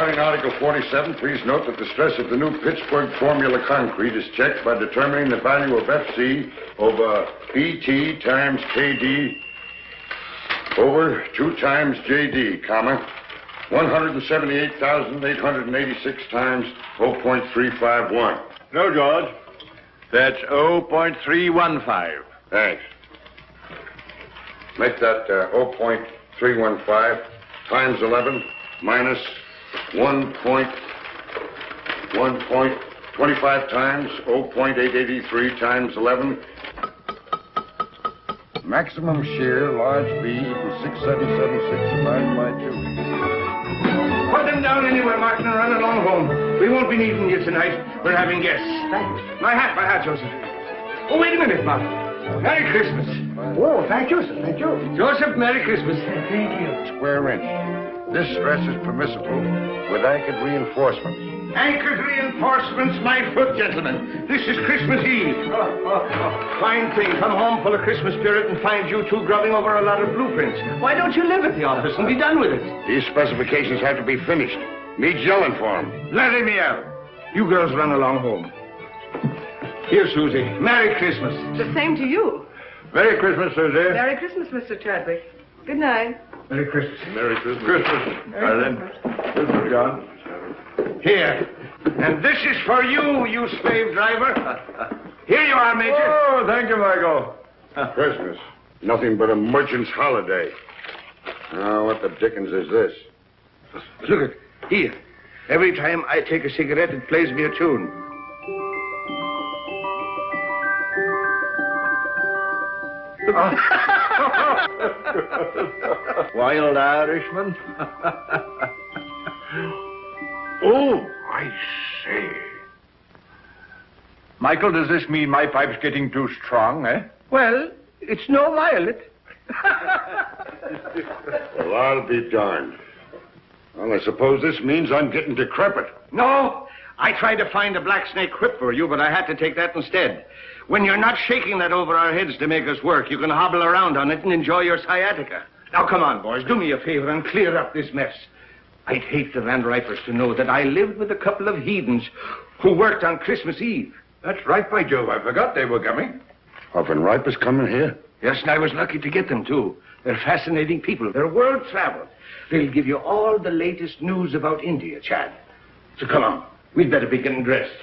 Regarding Article 47, please note that the stress of the new Pittsburgh formula concrete is checked by determining the value of FC over BT times KD over 2 times JD, comma, 178,886 times 0.351. No, George. That's 0.315. Thanks. Make that 0.315 times 11 minus 1.25 times 0.883 times 11. Maximum shear, large B, equals 6776 divided by 2. Put them down anywhere, Martin, and run along home. We won't be needing you tonight. We're having guests. Thanks. My hat, Joseph. Oh, wait a minute, Martin. Merry Christmas. Oh, thank you, sir. Thank you. Joseph, Merry Christmas. Thank you. Square inch. This stress is permissible with anchored reinforcements. Anchored reinforcements, my foot, gentlemen. This is Christmas Eve. Fine thing. Come home full of Christmas spirit and find you two grubbing over a lot of blueprints. Why don't you live at the office and be done with it? These specifications have to be finished. Meet yelling for them. Let me out. You girls run along home. Here, Susie. Merry Christmas. The same to you. Merry Christmas, Susie. Merry Christmas, Mr. Chadwick. Good night. Merry Christmas. Merry Christmas. Christmas, John. Here. And this is for you, you slave driver. Here you are, Major. Oh, thank you, Michael. Christmas. Nothing but a merchant's holiday. Now, what the dickens is this? Look at here. Every time I take a cigarette, it plays me a tune. Wild Irishman. Oh, I say. Michael, does this mean my pipe's getting too strong, eh? Well, it's no violet. Well, I'll be darned. Well, I suppose this means I'm getting decrepit. No, I tried to find a black snake whip for you, but I had to take that instead. When you're not shaking that over our heads to make us work, you can hobble around on it and enjoy your sciatica. Now, come on, boys, do me a favor and clear up this mess. I'd hate the Van Ripers to know that I lived with a couple of heathens who worked on Christmas Eve. That's right, by Jove. I forgot they were coming. Oh, Van Riper's coming here? Yes, and I was lucky to get them, too. They're fascinating people. They're world traveled. They'll give you all the latest news about India, Chad. So come on. We'd better be getting dressed.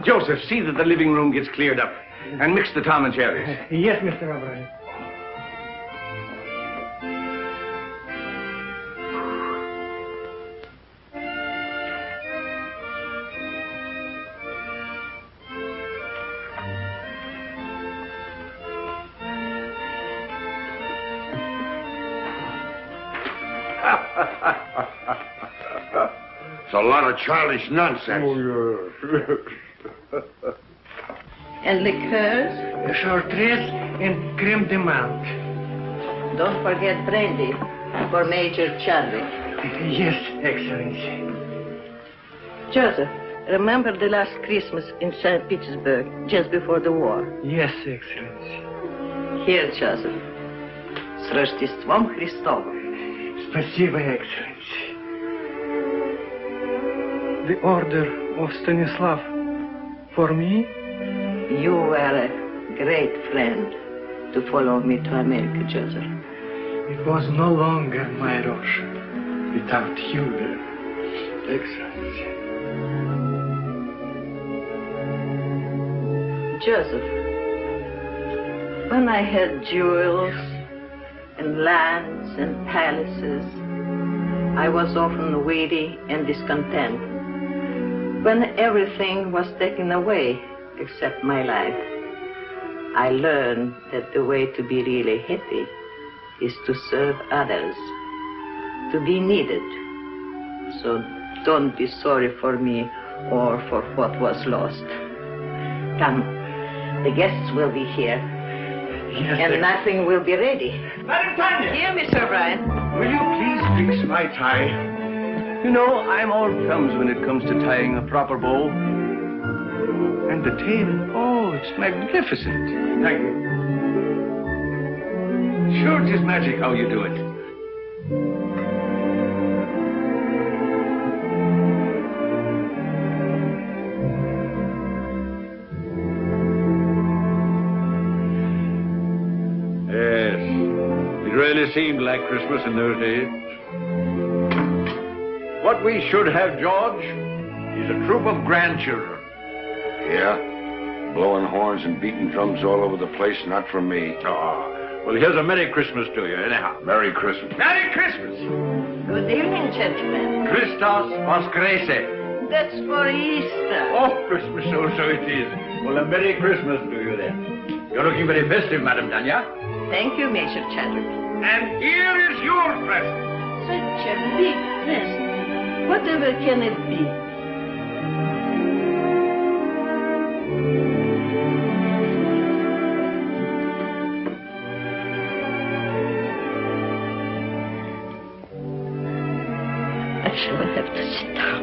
Joseph, see that the living room gets cleared up. And mix the Tom and Jerry's. Yes, Mr. O'Brien. It's a lot of childish nonsense. Oh, yes. And liqueurs? Chartreuse and creme de menthe. Don't forget brandy for Major Chadwick. Yes, Excellency. Joseph, remember the last Christmas in St. Petersburg, just before the war? Yes, Excellency. Here, Joseph. С Рождеством Христовым. Спасибо, Excellency. The order of Stanislav. For me? You were a great friend to follow me to America, Joseph. It was no longer my Russia without you there, Excellency. Joseph, when I had jewels and lands and palaces, I was often weary and discontent. When everything was taken away except my life, I learned that the way to be really happy is to serve others, to be needed. So don't be sorry for me or for what was lost. Come, the guests will be here, Yes, and nothing will be ready. Madam Tanya! Here, Mr. O'Brien. Will you please fix my tie? You know, I'm all thumbs when it comes to tying a proper bow. And the tail, oh, it's magnificent. Thank you. Sure, it is magic how you do it. really seemed like Christmas in those days. What we should have, George, is a troop of grandchildren. Yeah? Blowing horns and beating drums all over the place, not for me. Oh, well, here's a Merry Christmas to you, anyhow. Merry Christmas. Merry Christmas! Good evening, gentlemen. Christos Voskrese. That's for Easter. Oh, Christmas, so it is. Well, a Merry Christmas to you, then. You're looking very festive, Madam Tanya. Thank you, Major Chadwick. And here is your present. Such a big present. Whatever can it be? I shall have to sit down.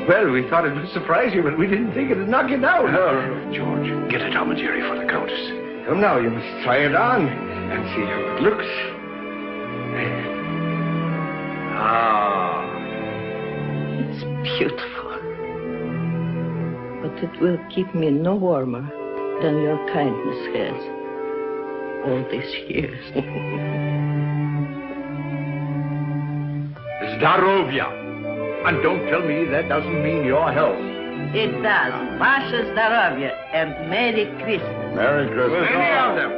Well, we thought it would surprise you, but we didn't think it would knock you down. No, George, get a commentary for the Countess. Come now, you must try it on and see how it looks. Ah. It's beautiful. But it will keep me no warmer than your kindness has all these years. Zdarovia. And don't tell me that doesn't mean your health. It does. Vasha Zdarovya and Merry Christmas. Merry Christmas. Many of them.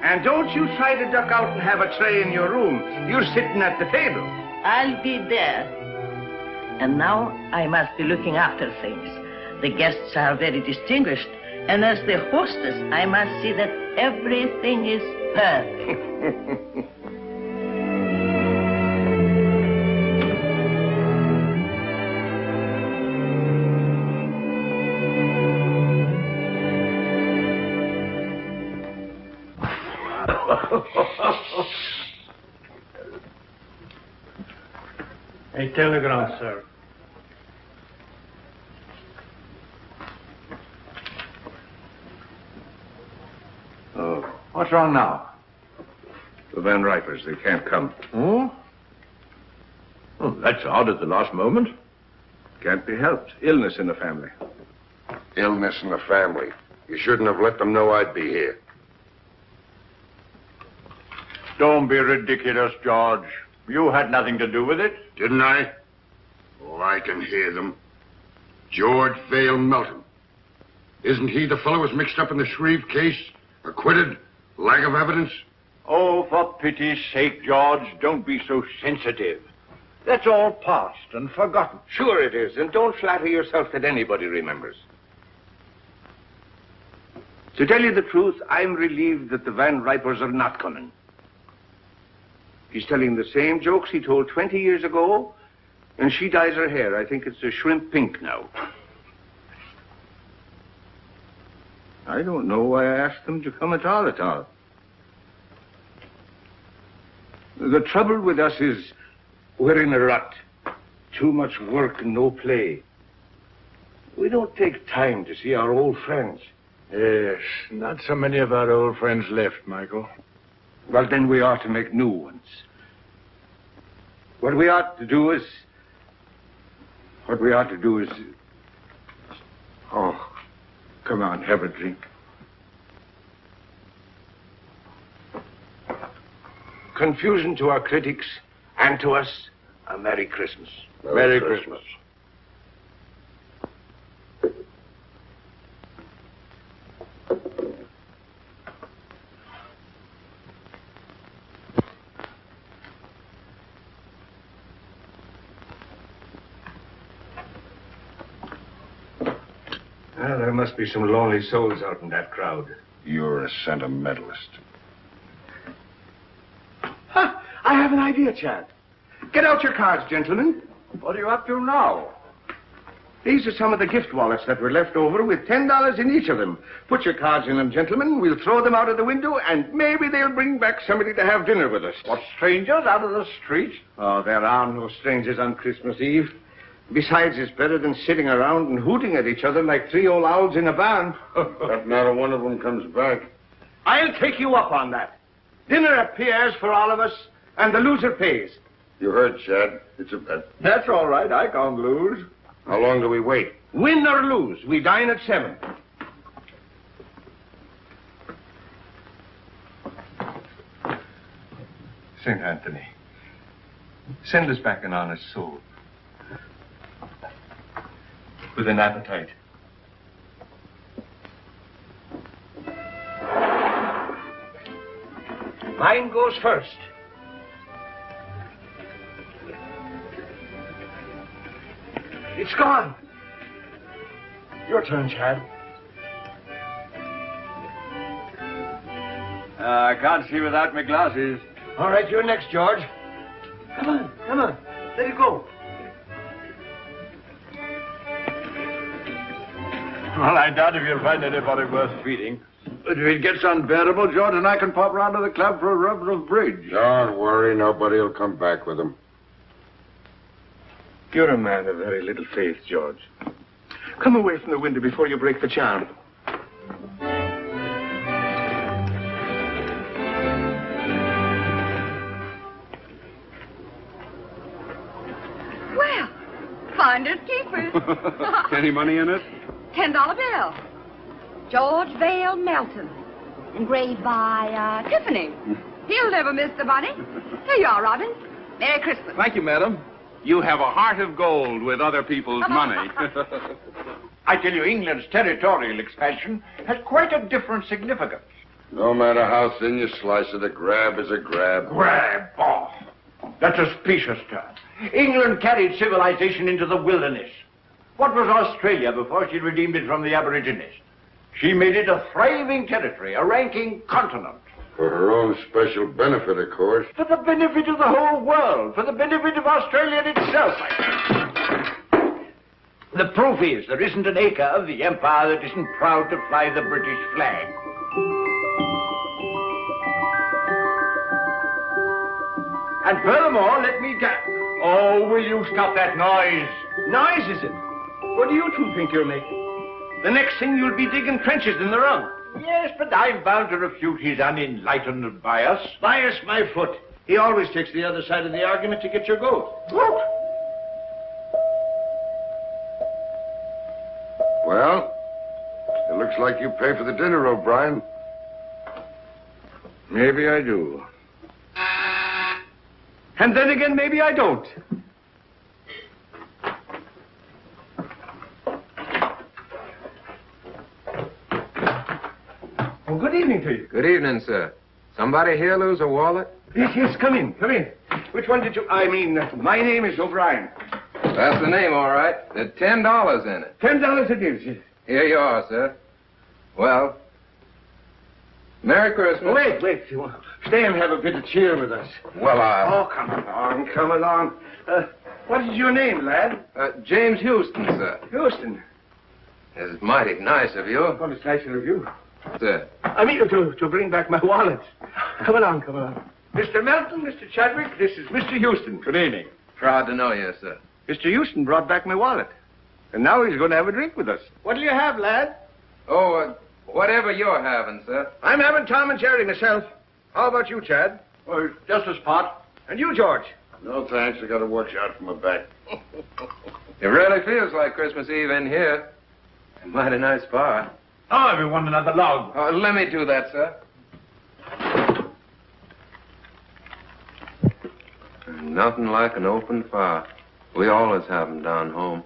And don't you try to duck out and have a tray in your room. You're sitting at the table. I'll be there. And now I must be looking after things. The guests are very distinguished. And as the hostess, I must see that everything is perfect. A telegram, sir. Oh, what's wrong now? The Van Ripers, they can't come. Oh? Oh, that's odd at the last moment. Can't be helped. Illness in the family. Illness in the family. You shouldn't have let them know I'd be here. Don't be ridiculous, George. You had nothing to do with it. Didn't I? Oh, I can hear them. George Vale Melton. Isn't he the fellow who's mixed up in the Shreve case? Acquitted? Lack of evidence? Oh, for pity's sake, George, don't be so sensitive. That's all past and forgotten. Sure it is, and don't flatter yourself that anybody remembers. To tell you the truth, I'm relieved that the Van Ripers are not coming. He's telling the same jokes he told 20 years ago, and she dyes her hair. I think it's a shrimp pink now. I don't know why I asked them to come at all. The trouble with us is we're in a rut. Too much work and no play. We don't take time to see our old friends. Yes, not so many of our old friends left, Michael. Well, then we ought to make new ones. What we ought to do is... Oh, come on, have a drink. Confusion to our critics and to us, a Merry Christmas. Merry Christmas. Well, there must be some lonely souls out in that crowd. You're a sentimentalist. Huh, I have an idea, Chad. Get out your cards, gentlemen. What are you up to now? These are some of the gift wallets that were left over with $10 in each of them. Put your cards in them, gentlemen. We'll throw them out of the window, and maybe they'll bring back somebody to have dinner with us. What, strangers out of the street? Oh, there are no strangers on Christmas Eve. Besides, it's better than sitting around and hooting at each other like three old owls in a barn. But not a one of them comes back. I'll take you up on that. Dinner at Pierre's for all of us, and the loser pays. You heard, Chad. It's a bet. That's all right. I can't lose. How long do we wait? Win or lose, we dine at 7. St. Anthony, send us back an honest soul. With an appetite. Mine goes first. It's gone. Your turn, Chad. I can't see without my glasses. All right, you're next, George. Come on, come on. Let it go. Well, I doubt if you'll find anybody worth feeding. But if it gets unbearable, George and I can pop round to the club for a rub of bridge. Don't worry, nobody will come back with them. You're a man of very little faith, George. Come away from the window before you break the charm. Well, finders keepers. Any money in it? $10 bill. George Vale Melton. Engraved by, Tiffany. He'll never miss the money. Here you are, Robin. Merry Christmas. Thank you, madam. You have a heart of gold with other people's money. I tell you, England's territorial expansion has quite a different significance. No matter how thin you slice it, a grab is a grab. Grab, oh, that's a specious term. England carried civilization into the wilderness. What was Australia before she redeemed it from the Aborigines? She made it a thriving territory, a ranking continent. For her own special benefit, of course. For the benefit of the whole world, for the benefit of Australia itself. The proof is there isn't an acre of the empire that isn't proud to fly the British flag. And furthermore, let me tell... Oh, will you stop that noise? Noise, is it? What do you two think you're making? The next thing you'll be digging trenches in the rug. Yes, but I'm bound to refute his unenlightened bias. Bias my foot. He always takes the other side of the argument to get your goat. Look. Well, it looks like you pay for the dinner, O'Brien. Maybe I do. And then again, maybe I don't. Well, good evening to you. Good evening, sir. Somebody here lose a wallet? Yes, yes, come in, come in. Which one did you... my name is O'Brien. That's the name, all right. There's $10 in it. $10 it is, yes. Here you are, sir. Well, Merry Christmas. Wait. You want stay and have a bit of cheer with us. Well, Oh, come along. What is your name, lad? James Houston, sir. Houston. It's mighty nice of you. Well, it's nicer of you. Sir. I mean to bring back my wallet. Come along. Mr. Melton, Mr. Chadwick, this is Mr. Houston. Good evening. Proud to know you, sir. Mr. Houston brought back my wallet. And now he's going to have a drink with us. What'll you have, lad? Oh, whatever you're having, sir. I'm having Tom and Jerry myself. How about you, Chad? Well, just a spot. And you, George? No, thanks. I got to watch out for my back. It really feels like Christmas Eve in here. A mighty nice fire. Oh, everyone, another log. Oh, let me do that, sir. Nothing like an open fire. We always have them down home.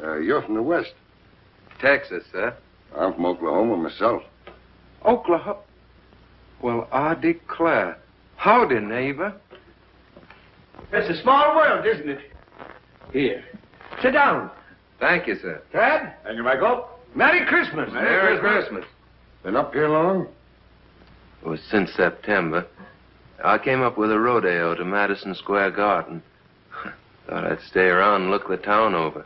You're from the West. Texas, sir. I'm from Oklahoma myself. Oklahoma? Well, I declare. Howdy, neighbor. It's a small world, isn't it? Here. Sit down. Thank you, sir. Chad? Thank you, Michael. Merry Christmas. Merry Christmas. Been up here long? It was since September. I came up with a rodeo to Madison Square Garden. Thought I'd stay around and look the town over.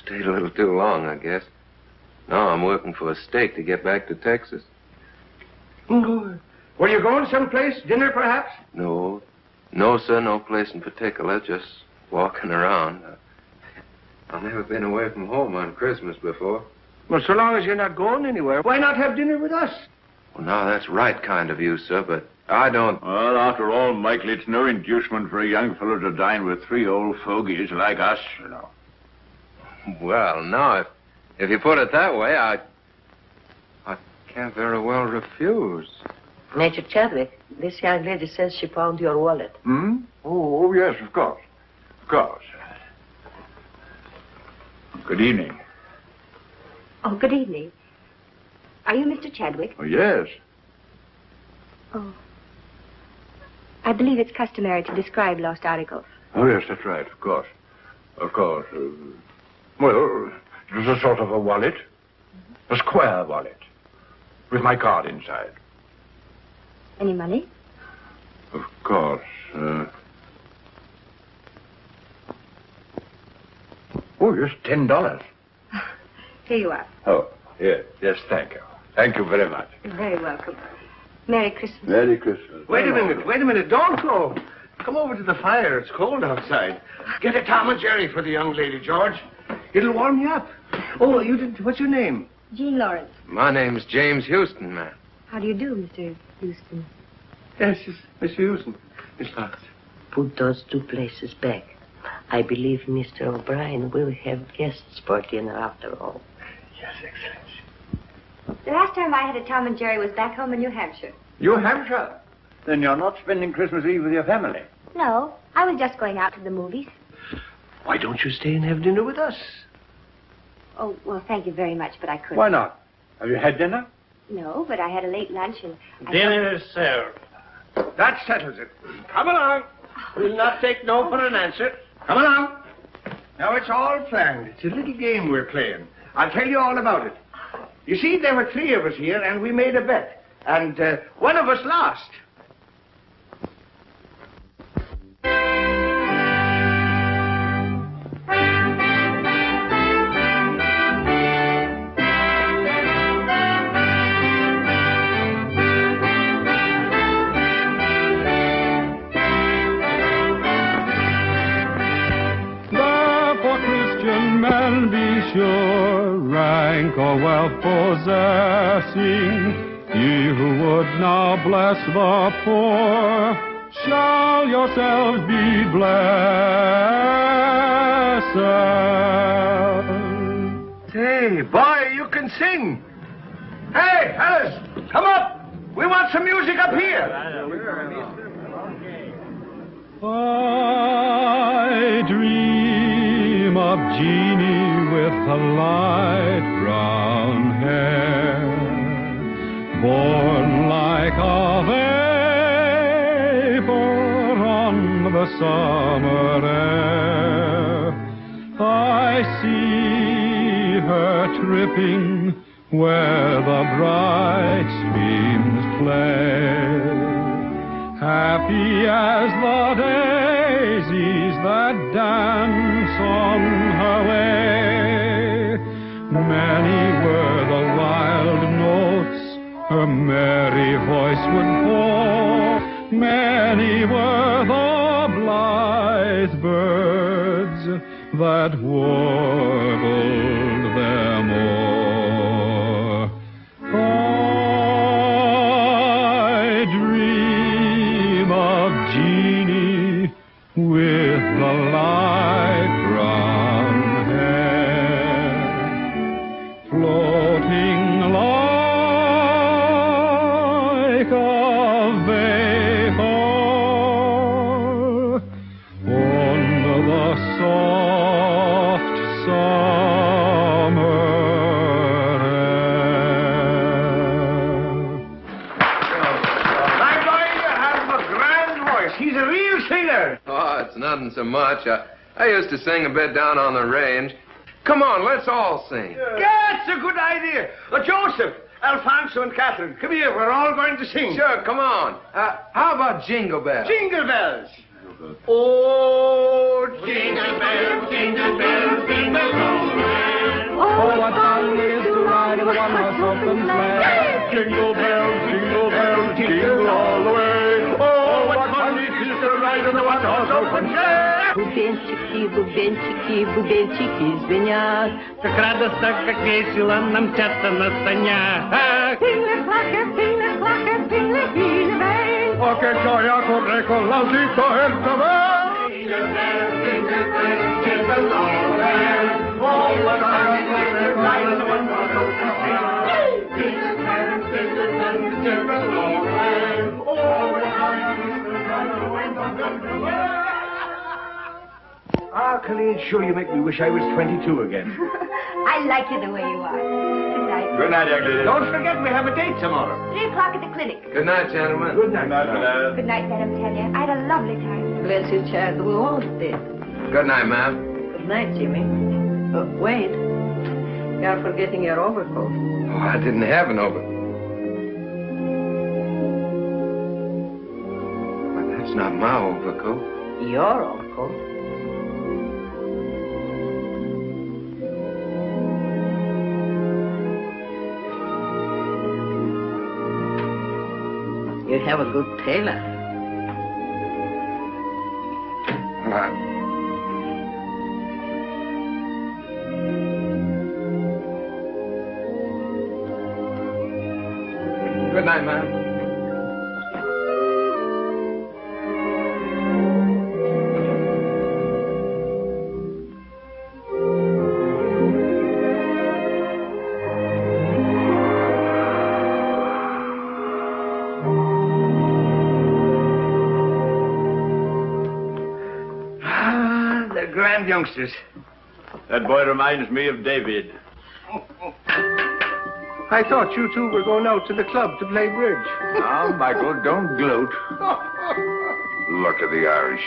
Stayed a little too long, I guess. Now I'm working for a stake to get back to Texas. Good. Were you going someplace? Dinner, perhaps? No, sir, no place in particular. Just walking around. I've never been away from home on Christmas before. Well, so long as you're not going anywhere, why not have dinner with us? Well, now, that's right kind of you, sir, but I don't... Well, after all, Michael, it's no inducement for a young fellow to dine with three old fogies like us, you know. Well, now, if you put it that way, I can't very well refuse. Major Chadwick, this young lady says she found your wallet. Hmm? Oh, yes, of course. Of course. Good evening. Oh, good evening. Are you Mr. Chadwick? Oh, yes. Oh. I believe it's customary to describe lost articles. Oh, yes, that's right, of course. Of course. Well, it was a sort of a wallet. A square wallet. With my card inside. Any money? Of course. Oh, yes, $10. Here you are. Oh, yes, thank you. Thank you very much. You're very welcome. Merry Christmas. Merry Christmas. Wait a minute. Don't go. Come over to the fire. It's cold outside. Get a Tom and Jerry for the young lady, George. It'll warm you up. Oh, you didn't. What's your name? Jean Lawrence. My name's James Houston, ma'am. How do you do, Mr. Houston? Yes, Mr. Houston. Miss Lawrence. Put those two places back. I believe Mr. O'Brien will have guests for dinner after all. Yes, Excellency. The last time I had a Tom and Jerry was back home in New Hampshire. New Hampshire? Then you're not spending Christmas Eve with your family. No, I was just going out to the movies. Why don't you stay and have dinner with us? Oh, well, thank you very much, but I couldn't. Why not? Have you had dinner? No, but I had a late lunch and... Dinner is served. That settles it. Come along. We'll not take no for an answer. Come along. Now, it's all planned. It's a little game we're playing. I'll tell you all about it. You see, there were 3 of us here, and we made a bet. And one of us lost. Therefore, Christian men, be sure, rank or wealth possessing, ye who would now bless the poor, shall yourselves be blessed. Hey, boy, you can sing. Hey, fellas, come up. We want some music up here. I dream of Jeannie with her light brown hair, born like a vapor on the summer air. I see her tripping where the bright streams play, happy as the daisies that dance on her way. Many were the wild notes her merry voice would pour, many were the blithe birds that warbled them o'er. I dream of Jeannie with the light brown hair, floating like a vapor on the soft summer air. My boy, you have a grand voice. He's a real singer. Oh, it's nothing so much. I used to sing a bit down on the range. Come on, let's all sing. That's a good idea. Joseph, Alfonso, and Catherine, come here. We're all going to sing. Sure, come on. How about Jingle Bells? Jingle bells. Oh, jingle bells, jingle bells, jingle all the way. Oh, what fun it is to ride in a one-horse open sleigh. Jingle bells, jingle all the way. Oh, what fun it is to ride in a one-horse open sleigh. Бубенчики, бубенчики звенят. Как радостно, как весело нам мчаться на санях. Oh, che gioia corre con l'aldito e il cavallo. Jingle bells, jingle all the way. Oh, what fun it is to ride in a one-horse open sleigh. Jingle bells, jingle all the way. Ah, Colleen, sure you make me wish I was 22 again. I like you the way you are. Good night. Good night, young lady. Don't forget, we have a date tomorrow. 3 o'clock at the clinic. Good night, gentlemen. Good night. Good night, Madame Tanya. I had a lovely time. Bless you, child. We all did. Good night, ma'am. Good night, Jimmy. Wait. You're forgetting your overcoat. Oh, I didn't have an overcoat. But that's not my overcoat. Your overcoat? You have a good tailor. Good night, ma'am. The grand youngsters. That boy reminds me of David. I thought you two were going out to the club to play bridge. Now, Michael, don't gloat. Luck of the Irish.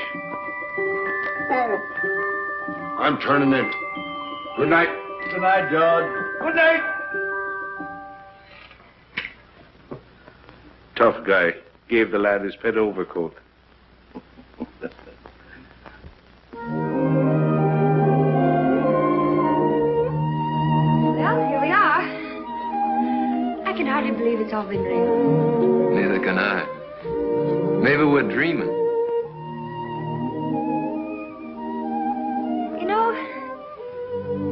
I'm turning in. Good night. Good night, George. Good night. Tough guy. Gave the lad his pet overcoat. Well, here we are. I can hardly believe it's all been real. Neither can I. Maybe we're dreaming. You know,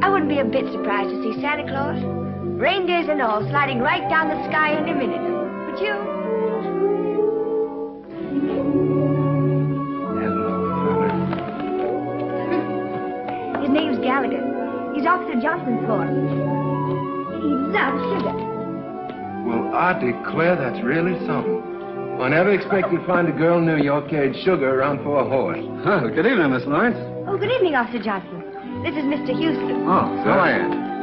I wouldn't be a bit surprised to see Santa Claus, reindeers and all, sliding right down the sky in a minute. Would you? His name's Gallagher. He's Officer Johnson's horse. He loves sugar. Well, I declare that's really something. I never expected to find a girl in New York carried sugar around for a horse. Oh, good evening, Miss Lawrence. Oh, good evening, Officer Johnson. This is Mr. Houston. Oh, So?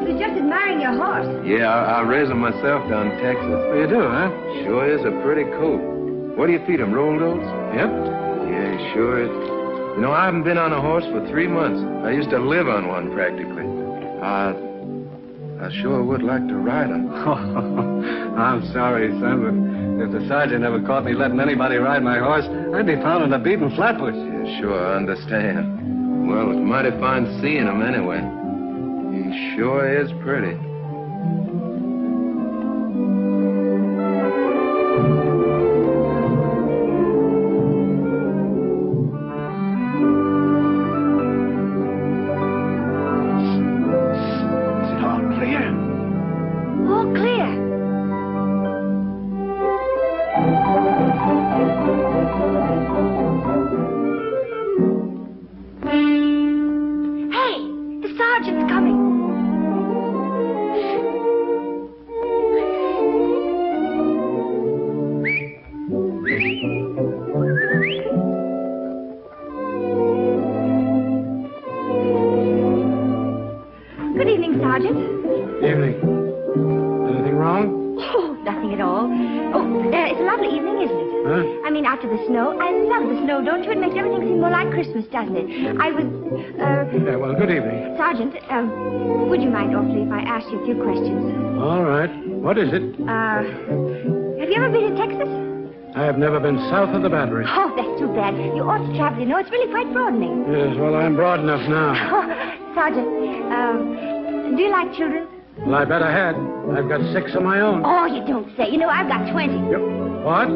He was just admiring your horse. Yeah, I raised him myself down in Texas. You do, huh? Sure is a pretty coat. What do you feed him, rolled oats? Yep. Yeah, sure is. You know, I haven't been on a horse for 3 months. I used to live on one practically. I sure would like to ride him. I'm sorry, son, but if the sergeant ever caught me letting anybody ride my horse, I'd be found in a beaten flatbush. Yeah, sure, I understand. Well, it's mighty fine seeing him anyway. He sure is pretty. All clear. Hey, the sergeant's coming. Good evening, Sergeant. Evening. Anything wrong? Oh, nothing at all. Oh, it's a lovely evening, isn't it? Huh? I mean, after the snow. I love the snow, don't you? It makes everything seem more like Christmas, doesn't it? I was, Yeah, well, good evening. Sergeant, would you mind awfully if I asked you a few questions? All right. What is it? Have you ever been to Texas? I have never been south of the Battery. Oh, that's too bad. You ought to travel, you know. It's really quite broadening. Yes, well, I'm broad enough now. Oh, Sergeant, do you like children? Well, I bet I had. I've got 6 of my own. Oh, you don't say. You know, I've got 20. Yep. What?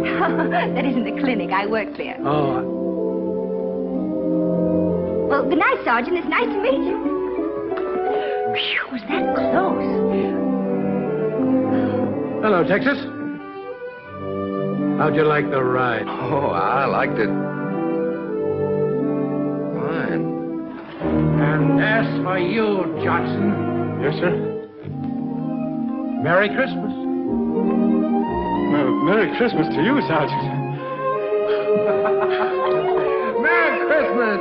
That isn't the clinic. I work there. Oh, Well, good night, Sergeant. It's nice to meet you. Phew, was that close? hello, Texas. How'd you like the ride? Oh, I liked it. Fine. And as for you, Johnson. Yes, sir. Merry Christmas. Well, Merry Christmas to you, Sergeant. Christmas!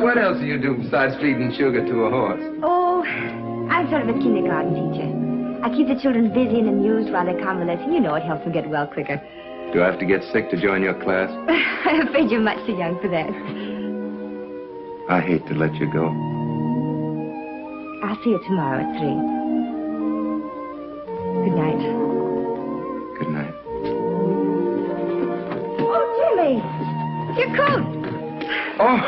What else do you do besides feeding sugar to a horse? Oh, I'm sort of a kindergarten teacher. I keep the children busy and amused while they're convalescing. You know, it helps them get well quicker. Do I have to get sick to join your class? I'm afraid you're much too young for that. I hate to let you go. I'll see you tomorrow at 3. Good night. Good night. Oh, Jimmy! Your coat! Oh!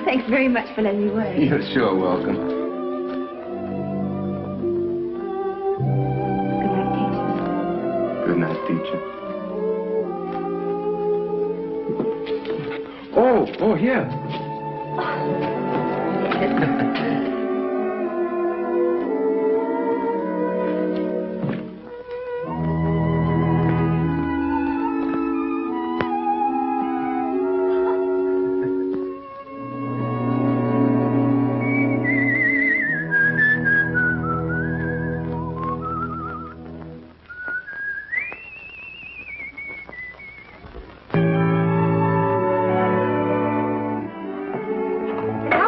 Thanks very much for letting me wear it. You're sure welcome. Good night, teacher. Good night, teacher. Oh, here.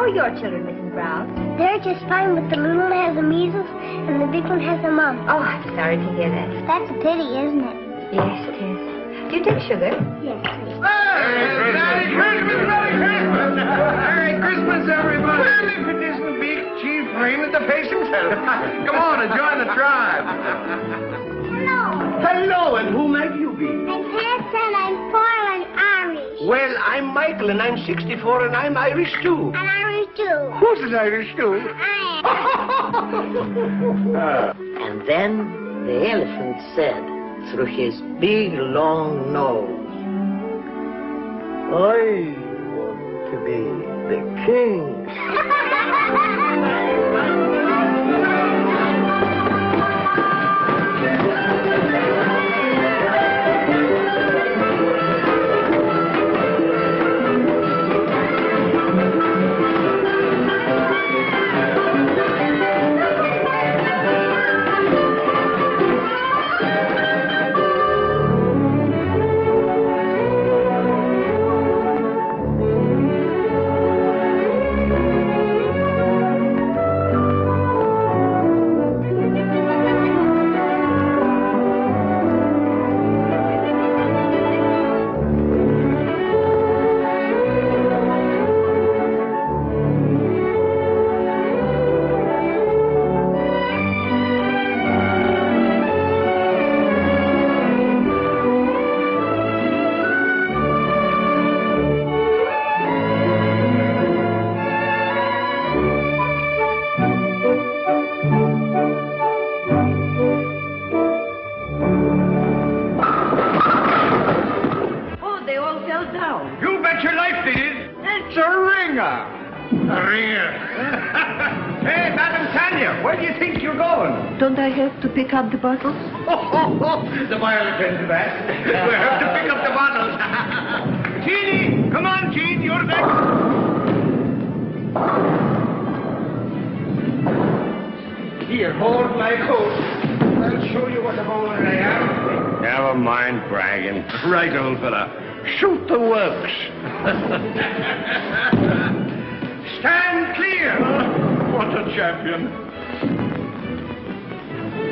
Your children, Mrs. Brown? They're just fine, but the little one has the measles and the big one has the mumps. Oh, I'm sorry to hear that. That's a pity, isn't it? Yes, it is. Do you take sugar? Yes, please. Merry Christmas! Merry Christmas! Merry Christmas, everybody! Well, if it isn't Big Chief Raymond the Face himself. Come on and join the tribe. Hello. Hello, and who might you be? I'm Hanson, I'm 4 and Irish. Well, I'm Michael, and I'm 64, and I'm Irish, too. And Irish too. Who's an Irish, too? I And then the elephant said through his big long nose, I want to be the king. Don't I have to pick up the bottles? The boy will attend to that. We have to pick up the bottles. Jeannie! Come on, Jean, you're next. Here, hold my coat. I'll show you what a bowler I am. Never mind bragging. Right, old fella. Shoot the works. Stand clear. What a champion.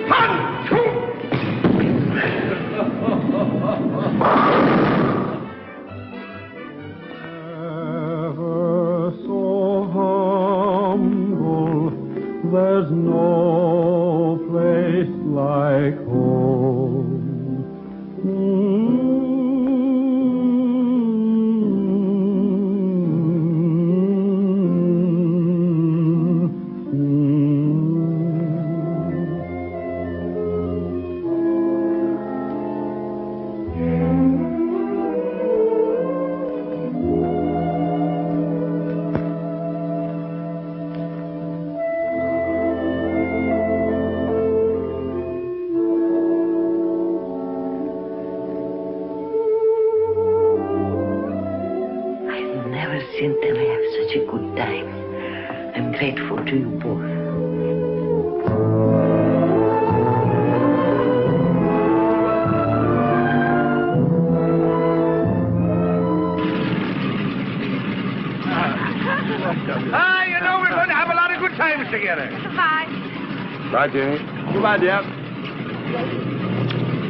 1, 2. Ever so humble, there's no place like home. Seen them have such a good time. I'm grateful to you both. Ah, you know we're going to have a lot of good times together. Bye. Bye, Jenny. Goodbye, dear.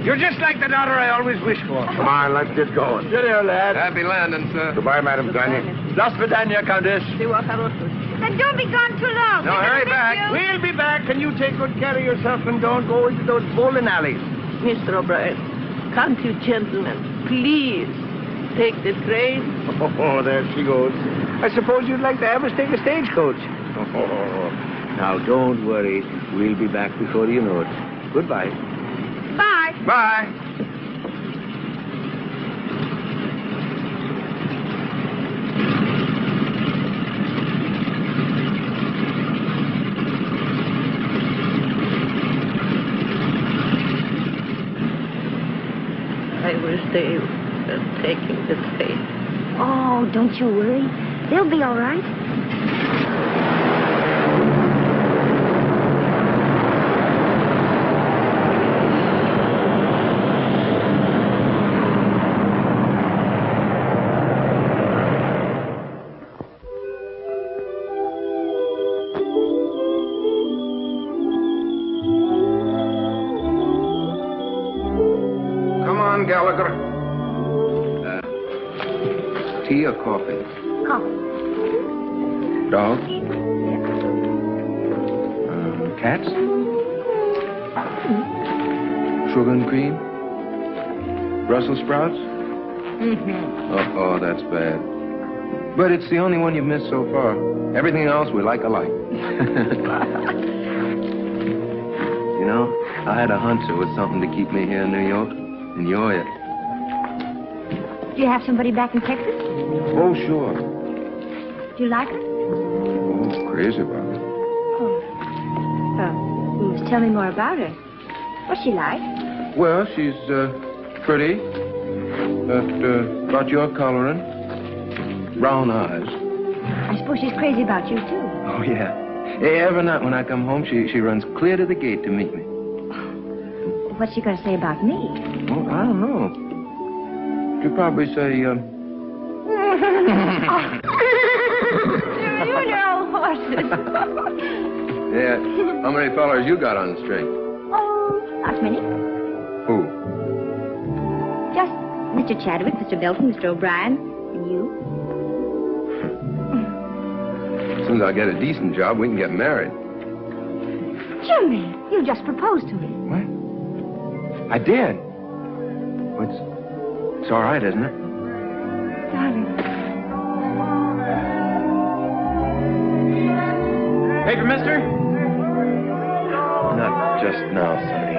You're just like the daughter I always wished for. Come on, let's get going. Cheerio, lad. Happy landing, sir. Goodbye, Madam Tanya. До свидания, Countess. And don't be gone too long. No, We're gonna hurry miss back. you. We'll be back, and you take good care of yourself and don't go into those bowling alleys. Mr. O'Brien, can't you gentlemen please take the train? Oh, there she goes. I suppose you'd like to have us take a stagecoach. Oh, now, don't worry. We'll be back before you know it. Goodbye. Bye. Bye. I wish they were taking the train. Oh, don't you worry. They'll be all right. Come on, Gallagher. Tea or coffee? Coffee. Dogs? Cats? Sugar and cream? Brussels sprouts? Mm-hmm. Oh, that's bad. But it's the only one you've missed so far. Everything else we like alike. You know, I had a hunch there was something to keep me here in New York. And you're it. Do you have somebody back in Texas? Oh, sure. Do you like her? Oh, crazy about it. Tell me more about her. What's she like? Well, she's pretty. About your coloring. Brown eyes. I suppose she's crazy about you, too. Oh, yeah. Every night when I come home, she runs clear to the gate to meet me. What's she going to say about me? Well, I don't know. She'll probably say, You know horses. yeah, how many fellers you got on the string? Oh, not many. Who? Just Mr. Chadwick, Mr. Belton, Mr. O'Brien, and you. As soon as I get a decent job, we can get married. Jimmy, you just proposed to me. What? I did. Well, it's all right, isn't it? Darling. Paper, mister? Not just now, Sonny.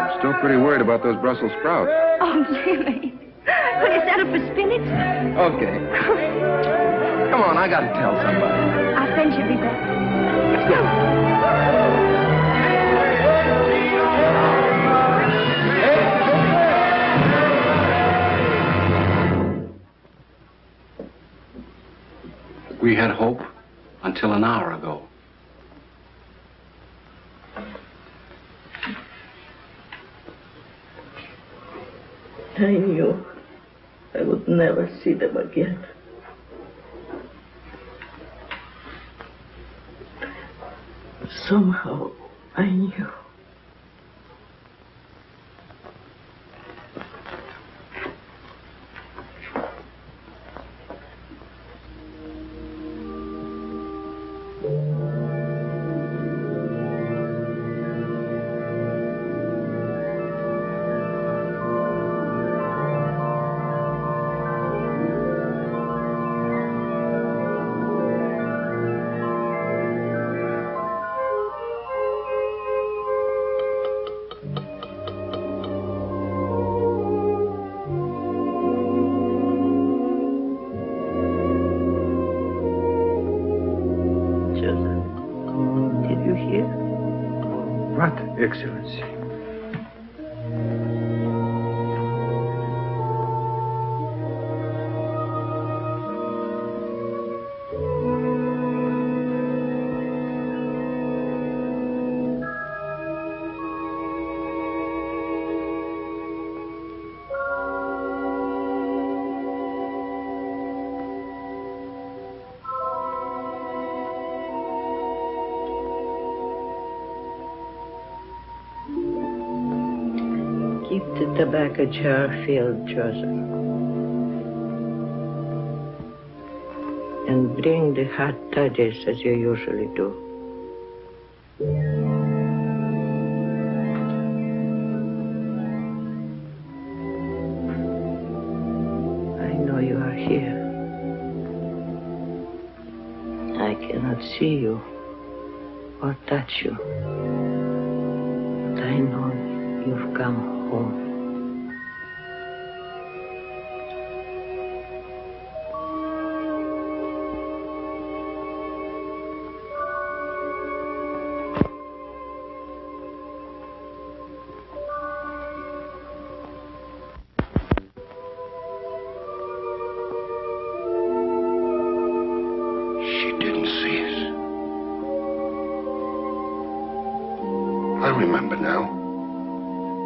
I'm still pretty worried about those Brussels sprouts. Oh, Jimmy. Will you settle for spinach? Okay. Come on, I gotta tell somebody. Our friend should be back. Let's go. We had hope until an hour ago. I knew I would never see them again. Somehow, I knew. Did you hear? What, Excellency? Keep the tobacco jar filled, Joseph. And bring the hot toddies as you usually do. I know you are here. I cannot see you or touch you. But I know you've come home. She didn't see us. I remember now.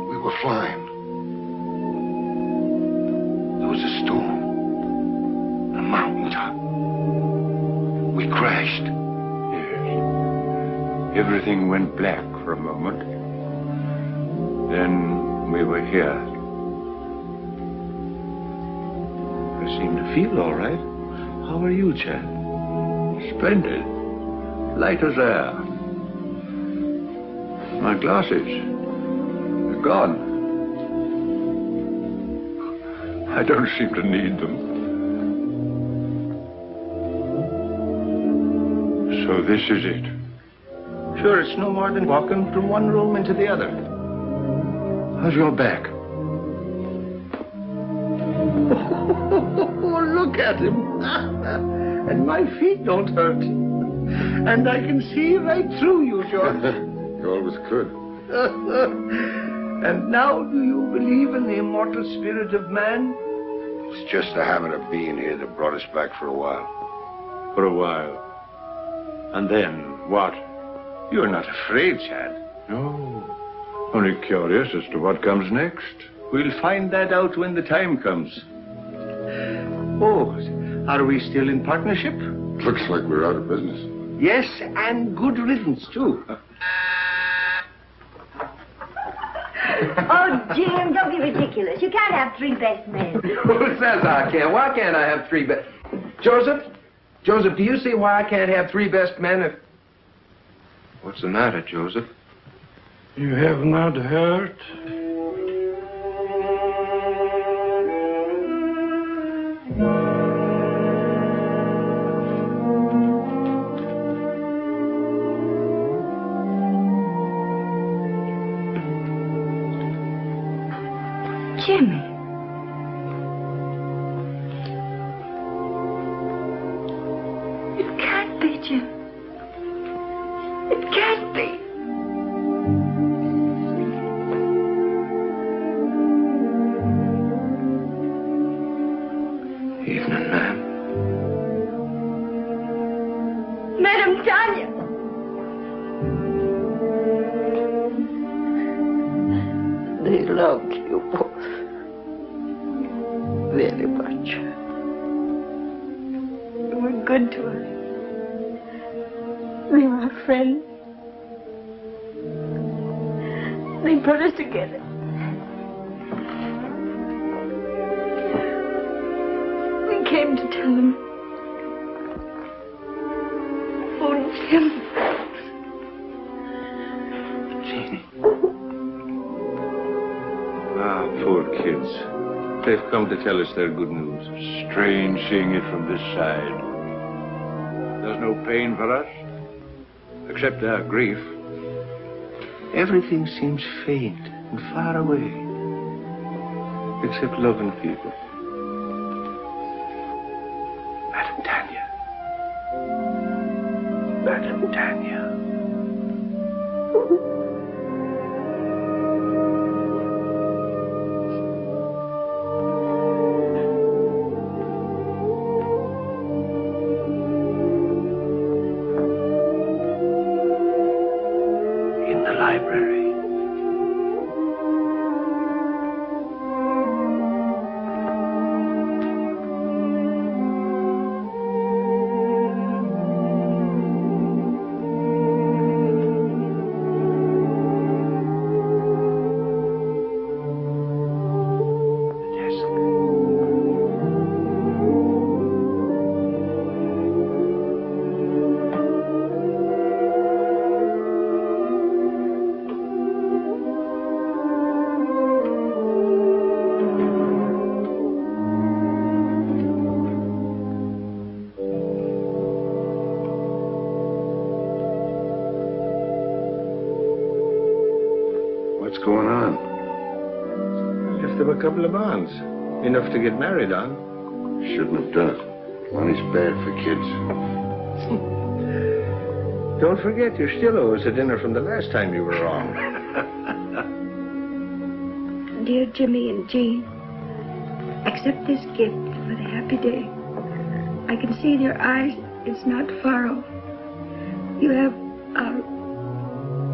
We were flying. There was a storm. A mountaintop. We crashed. Yes. Everything went black for a moment. Then we were here. I seem to feel all right. How are you, Chad? Splendid. Light as air. My glasses. They're gone. I don't seem to need them. So this is it. Sure, it's no more than walking from one room into the other. How's your back? Oh, look at him. And my feet don't hurt. And I can see right through you, George. You always could. And now do you believe in the immortal spirit of man? It's just the habit of being here that brought us back for a while. For a while. And then what? You're not afraid, Chad. No. Only curious as to what comes next. We'll find that out when the time comes. Oh, are we still in partnership? Looks like we're out of business. Yes, and good riddance, too. Oh, Jim, don't be ridiculous. You can't have three best men. Who says I can't? Why can't I have three best... Joseph? Joseph, do you see why I can't have three best men if... What's the matter, Joseph? You have not heard? Jimmy. It can't be, Jim. It can't be. Evening, ma'am. Madam Tanya. They loved you both very much. You were good to us. We were friends. They put us together. We came to tell them. Oh, Jim. Jeannie. Ah, poor kids. They've come to tell us their good news. Strange seeing it from this side. There's no pain for us, except our grief. Everything seems faint and far away, except loving people. Madam Tanya. Madam Tanya. In the library. Just have a couple of bonds. Enough to get married on. Shouldn't have done it. Money's bad for kids. Don't forget, you still owe us a dinner from the last time you were wrong. Dear Jimmy and Jean, accept this gift for the happy day. I can see in your eyes it's not far off. You have our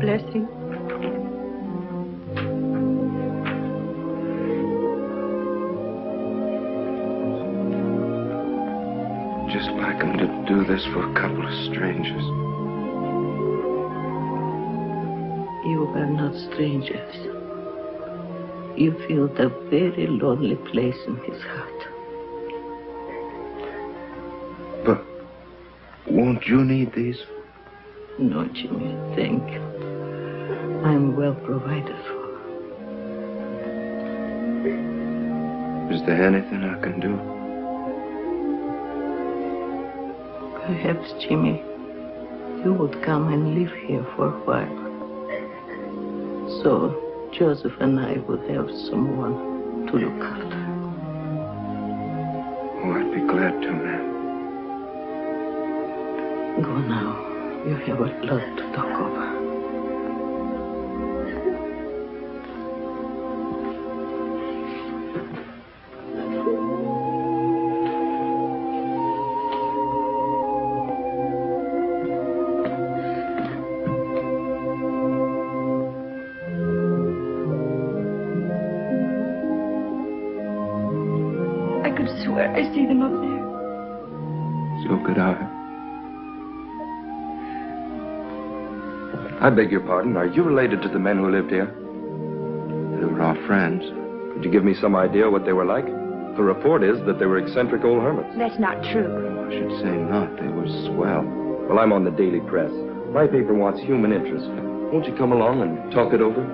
blessing. Just like him to do this for a couple of strangers. You are not strangers. You feel the very lonely place in his heart. But won't you need these? No, Jimmy, thank you. I'm well provided for. Is there anything I can do? Perhaps, Jimmy, you would come and live here for a while. So Joseph and I would have someone to look after. Oh, I'd be glad to, ma'am. Go now. You have a lot to talk over. I could swear I see them up there. So could I. I beg your pardon. Are you related to the men who lived here? They were our friends. Could you give me some idea what they were like? The report is that they were eccentric old hermits. That's not true. I should say not. They were swell. Well, I'm on the Daily Press. My paper wants human interest. Won't you come along and talk it over?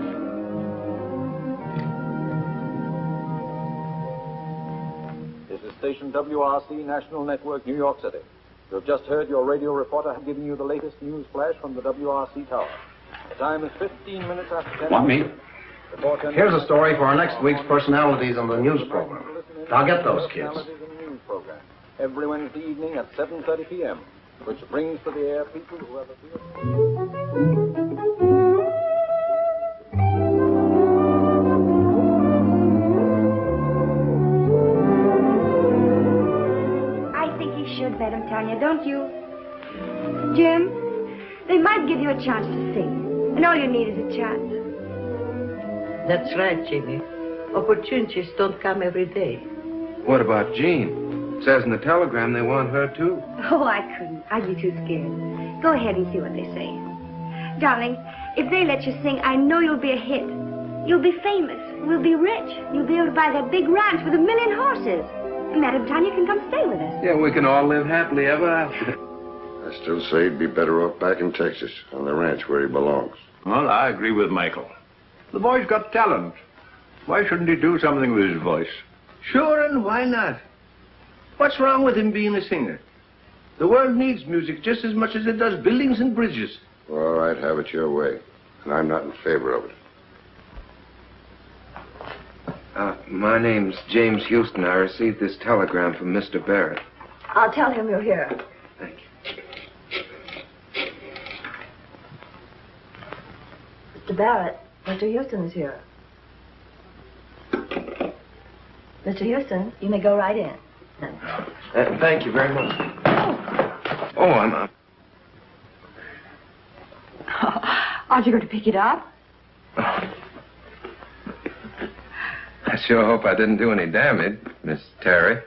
This is station WRC National Network, New York City. You have just heard your radio reporter giving you the latest news flash from the WRC tower. The time is 15 minutes after 10. Want me? Here's a story for our next week's personalities on the news program. I'll get those kids. News program every Wednesday evening at 7:30 p.m., which brings to the air people who have appeared. Should, Madam Tanya, don't you? Jim, they might give you a chance to sing, and all you need is a chance. That's right, Jimmy. Opportunities don't come every day. What about Jean? It says in the telegram they want her, too. Oh, I couldn't. I'd be too scared. Go ahead and see what they say. Darling, if they let you sing, I know you'll be a hit. You'll be famous. We'll be rich. You'll be able to buy that big ranch with 1 million horses. Madam Tanya can come stay with us. Yeah, we can all live happily ever after. I still say he'd be better off back in Texas, on the ranch where he belongs. Well, I agree with Michael. The boy's got talent. Why shouldn't he do something with his voice? Sure, and why not? What's wrong with him being a singer? The world needs music just as much as it does buildings and bridges. Well, all right, have it your way. And I'm not in favor of it. My name's James Houston. I received this telegram from Mr. Barrett. I'll tell him you're here. Thank you. Mr. Barrett, Mr. Houston is here. Mr. Houston, you may go right in. Thank you very much. Oh, I'm up. Aren't you going to pick it up? I sure hope I didn't do any damage, Miss Terry.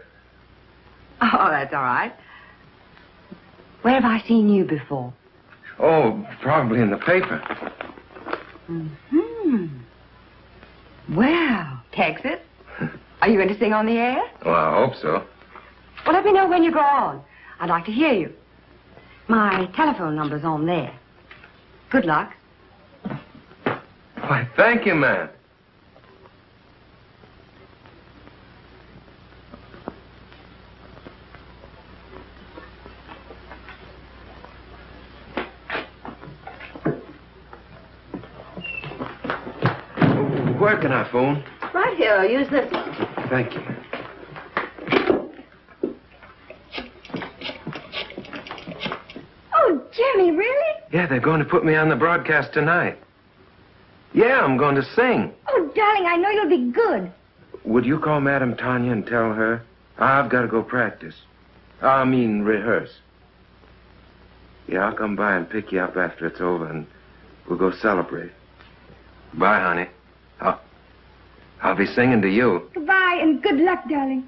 Oh, that's all right. Where have I seen you before? Oh, probably in the paper. Mm-hmm. Well, Texas, are you going to sing on the air? Well, I hope so. Well, let me know when you go on. I'd like to hear you. My telephone number's on there. Good luck. Why, thank you, ma'am. Where can I phone? Right here, use this one. Thank you. Oh, Jimmy, really? Yeah, they're going to put me on the broadcast tonight. Yeah, I'm going to sing. Oh, darling, I know you'll be good. Would you call Madame Tanya and tell her? I've got to go practice. I mean, rehearse. Yeah, I'll come by and pick you up after it's over, and we'll go celebrate. Bye, honey. I'll be singing to you. Goodbye, and good luck, darling.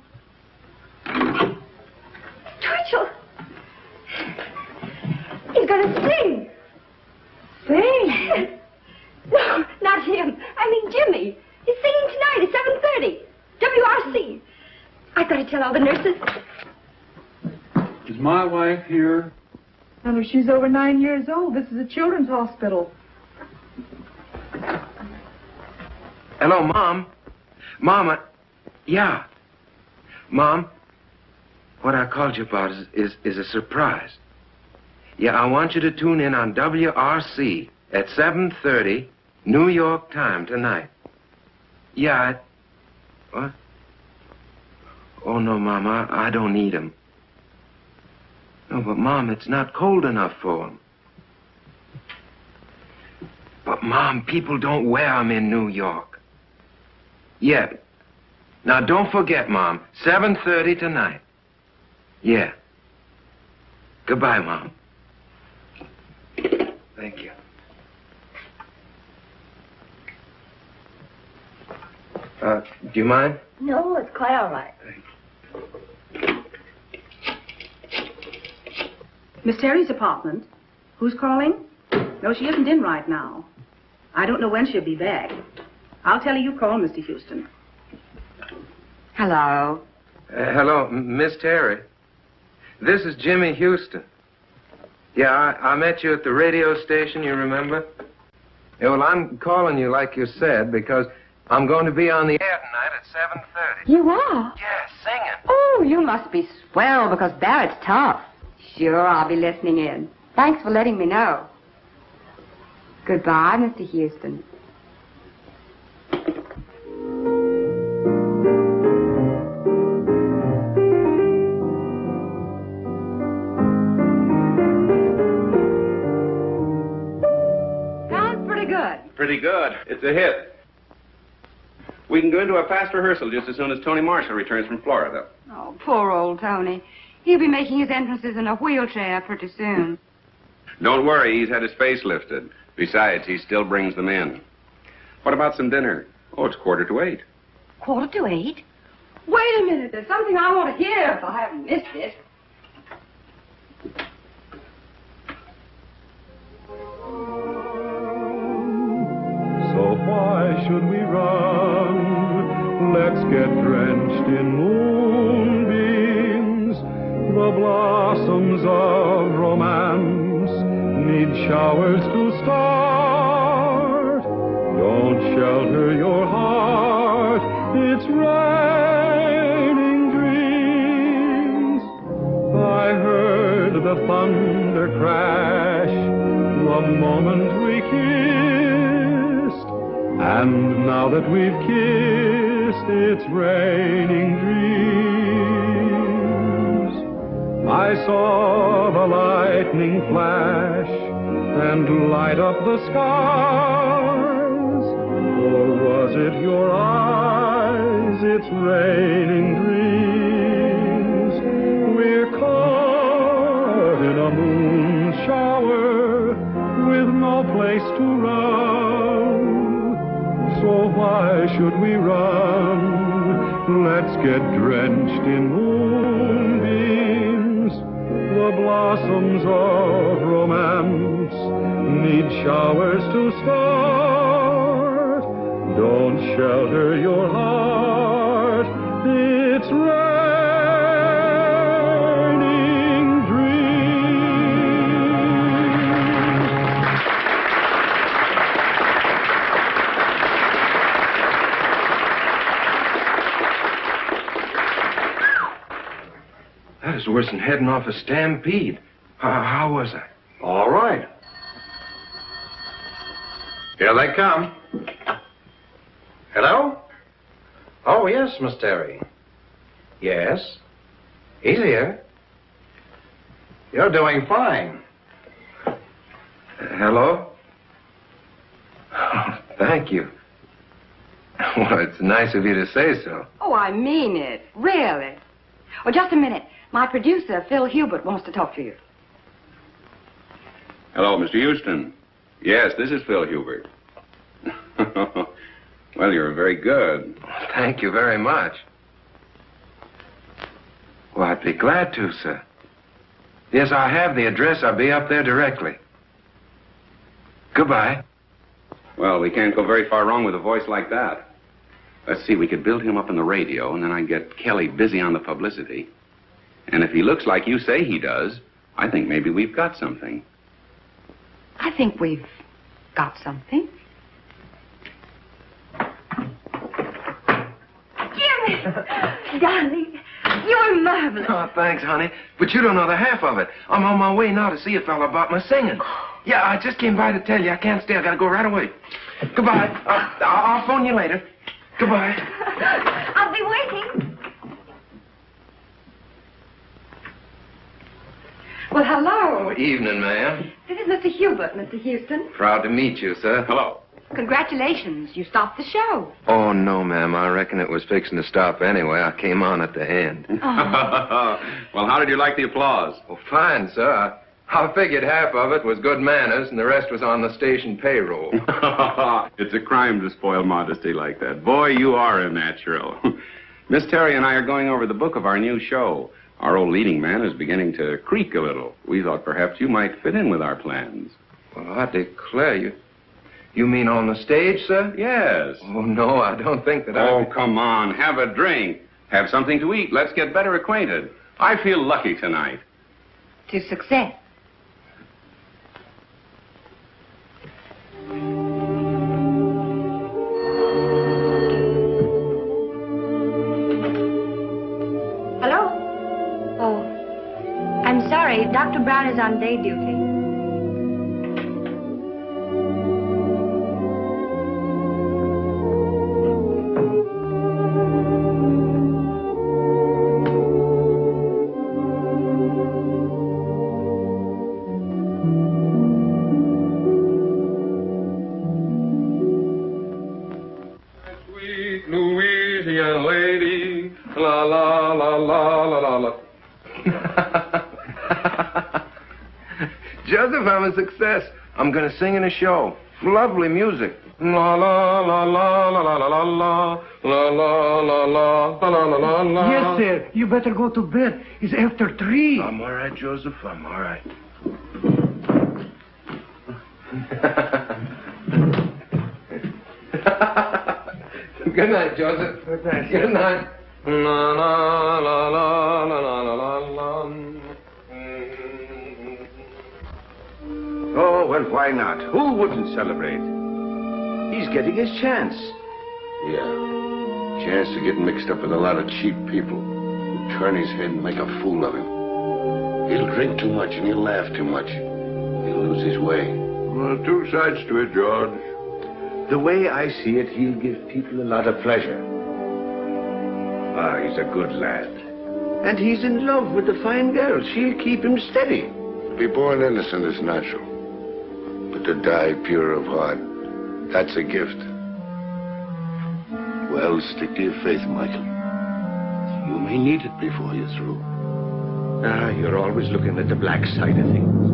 Twitchell! He's going to sing. Sing? No, not him. I mean Jimmy. He's singing tonight at 7:30. WRC. I've got to tell all the nurses. Is my wife here? Honey, she's over 9 years old. This is a children's hospital. Hello, Mom. Mama. Yeah. Mom, what I called you about is a surprise. Yeah, I want you to tune in on WRC at 7:30, New York time tonight. Yeah, what? Oh, no, Mom, I don't need 'em. No, but, Mom, it's not cold enough for 'em. But, Mom, people don't wear 'em in New York. Yeah. Now, don't forget, Mom, 7:30 tonight. Yeah. Goodbye, Mom. Thank you. Do you mind? No, it's quite all right. Miss Terry's apartment. Who's calling? No, she isn't in right now. I don't know when she'll be back. I'll tell her you called, Mr. Houston. Hello. Hello, Miss Terry. This is Jimmy Houston. Yeah, I met you at the radio station, you remember? Yeah, well, I'm calling you like you said because I'm going to be on the air tonight at 7:30. You are? Yeah, singing. Oh, you must be swell because Barrett's tough. Sure, I'll be listening in. Thanks for letting me know. Goodbye, Mr. Houston. Sounds pretty good. Pretty good. It's a hit. We can go into a fast rehearsal just as soon as Tony Marshall returns from Florida. Oh, poor old Tony. He'll be making his entrances in a wheelchair pretty soon. Don't worry, he's had his face lifted. Besides, he still brings them in. What about some dinner? Oh, it's 7:45. 7:45? Wait a minute. There's something I want to hear if I haven't missed it. So why should we run? Let's get drenched in moonbeams. The blossoms of romance need showers to start. Don't shelter your heart. It's raining dreams. I heard the thunder crash the moment we kissed. And now that we've kissed, it's raining dreams. I saw the lightning flash and light up the skies. Or was it your eyes? It's raining dreams. We're caught in a moon shower with no place to run. So why should we run? Let's get drenched in moonbeams. The blossoms of romance need showers to start. Don't shelter your heart. It's raining dreams. That is worse than heading off a stampede. How was I? All right. Here they come. Hello? Oh, yes, Miss Terry. Yes. He's here. You're doing fine. Hello? Oh, thank you. Well, it's nice of you to say so. Oh, I mean it. Really. Oh, just a minute. My producer, Phil Hubert, wants to talk to you. Hello, Mr. Houston. Yes, this is Phil Hubert. Well, you're very good. Thank you very much. Well, I'd be glad to, sir. Yes, I have the address. I'll be up there directly. Goodbye. Well, we can't go very far wrong with a voice like that. Let's see, we could build him up on the radio, and then I'd get Kelly busy on the publicity. And if he looks like you say he does, I think maybe we've got something. I think we've got something. Jimmy! Darling, you were marvelous. Oh, thanks, honey. But you don't know the half of it. I'm on my way now to see a fella about my singing. Yeah, I just came by to tell you. I can't stay. I gotta go right away. Goodbye. I'll phone you later. Goodbye. I'll be waiting. Well, hello. Oh, evening, ma'am. This is Mr. Hubert, Mr. Houston. Proud to meet you, sir. Hello. Congratulations. You stopped the show. Oh, no, ma'am. I reckon it was fixing to stop anyway. I came on at the end. Well, how did you like the applause? Oh, fine, sir. I figured half of it was good manners and the rest was on the station payroll. It's a crime to spoil modesty like that. Boy, you are a natural. Miss Terry and I are going over the book of our new show. Our old leading man is beginning to creak a little. We thought perhaps you might fit in with our plans. Well, I declare you. You mean on the stage, sir? Yes. Oh, no, I don't think that Oh, come on. Have a drink. Have something to eat. Let's get better acquainted. I feel lucky tonight. To success. Hello? Oh, I'm sorry. Dr. Brown is on day duty. Sweet Louisiana lady, la la la la la la la. Joseph, I'm a success. I'm going to sing in a show. Lovely music. La la la la la la la la la la la la la la la la. Yes, sir. You better go to bed. It's after 3. I'm all right, Joseph. I'm all right. Good night, Joseph. Good night. Good night. La la la la la la la la. Oh, well, why not? Who wouldn't celebrate? He's getting his chance. Yeah. Chance to get mixed up with a lot of cheap people who turn his head and make a fool of him. He'll drink too much and he'll laugh too much. He'll lose his way. Well, 2 sides to it, George. The way I see it, he'll give people a lot of pleasure. Ah, he's a good lad. And he's in love with the fine girl. She'll keep him steady. To be born innocent is natural. But to die pure of heart, that's a gift. Well, stick to your faith, Michael. You may need it before you're through. Ah, you're always looking at the black side of things.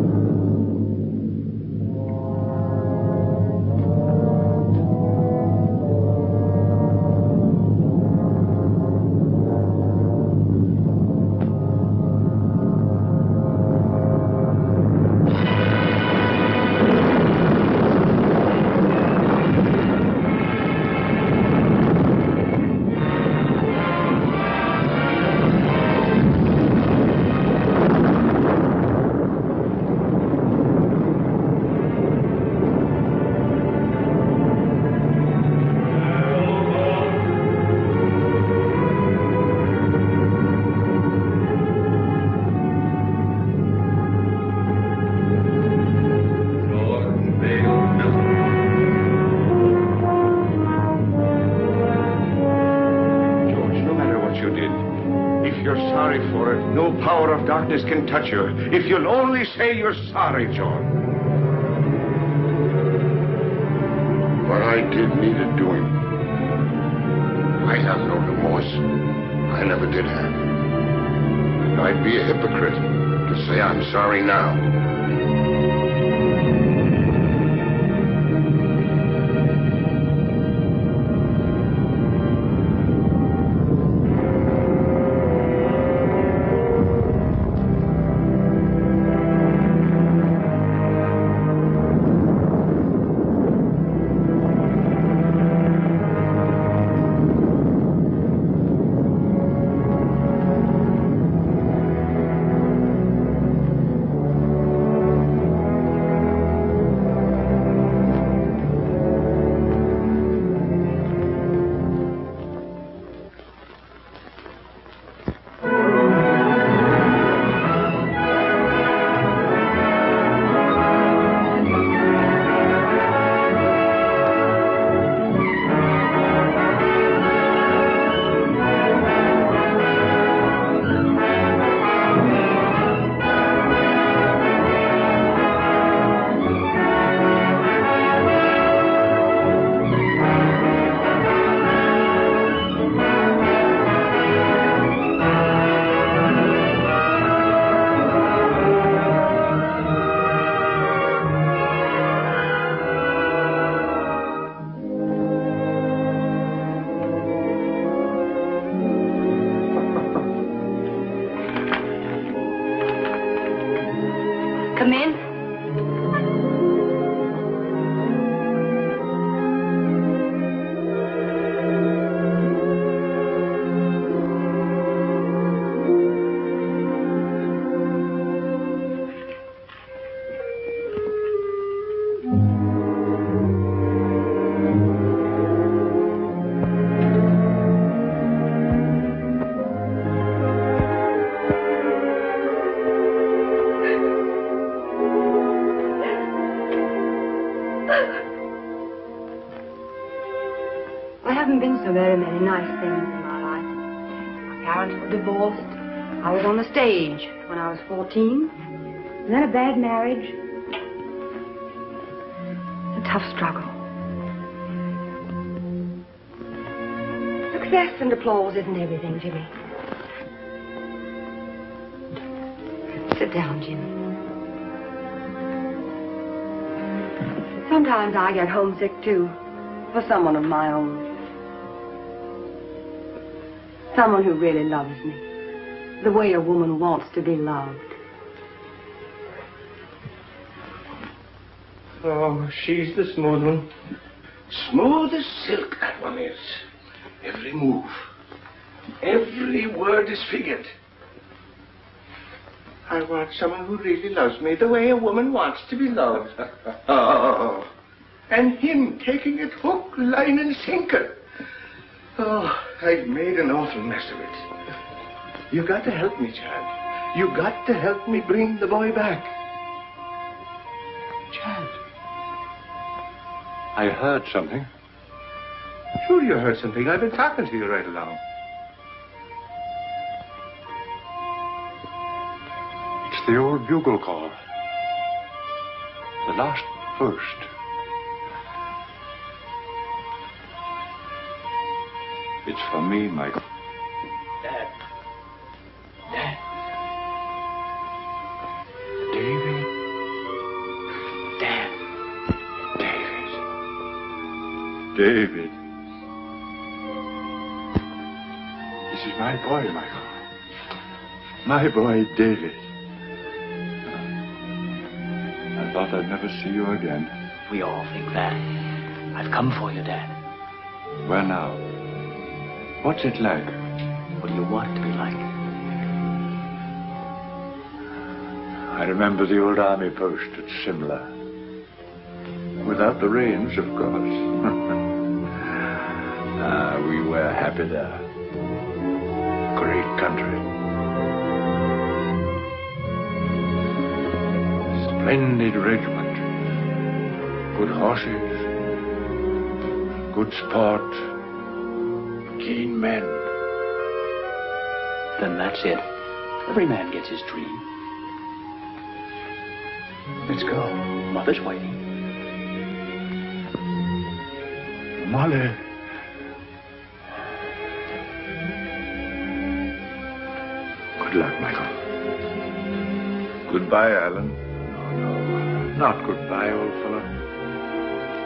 you're sorry for it, no power of darkness can touch you. If you'll only say you're sorry, John. What I did needed doing. I have no remorse. I never did have. And I'd be a hypocrite to say I'm sorry now. Come in. There haven't been so very many nice things in my life. My parents were divorced. I was on the stage when I was 14. And then a bad marriage. A tough struggle. Success and applause isn't everything, Jimmy. Sit down, Jimmy. Sometimes I get homesick, too, for someone of my own. Someone who really loves me, the way a woman wants to be loved. Oh, she's the smooth one. Smooth as silk, that one is. Every move, every word is figured. I want someone who really loves me the way a woman wants to be loved. Oh, and him taking it hook, line, and sinker. Oh, I've made an awful mess of it. You got to help me, Chad. You got to help me bring the boy back. Chad. I heard something. Sure you heard something. I've been talking to you right along. It's the old bugle call. The last burst. It's for me, Michael. Dad. Dad. David. Dad. David. This is my boy, Michael. My boy, David. I thought I'd never see you again. We all think that. I've come for you, Dad. Where now? What's it like? What do you want it to be like? I remember the old army post at Simla. Without the rains, of course. We were happy there. Great country. Splendid regiment. Good horses. Good sport. Keen men. Then that's it. Every man gets his dream. Let's go. Mother's waiting. Molly. Good luck, Michael. Goodbye, Alan. No, not goodbye, old fellow.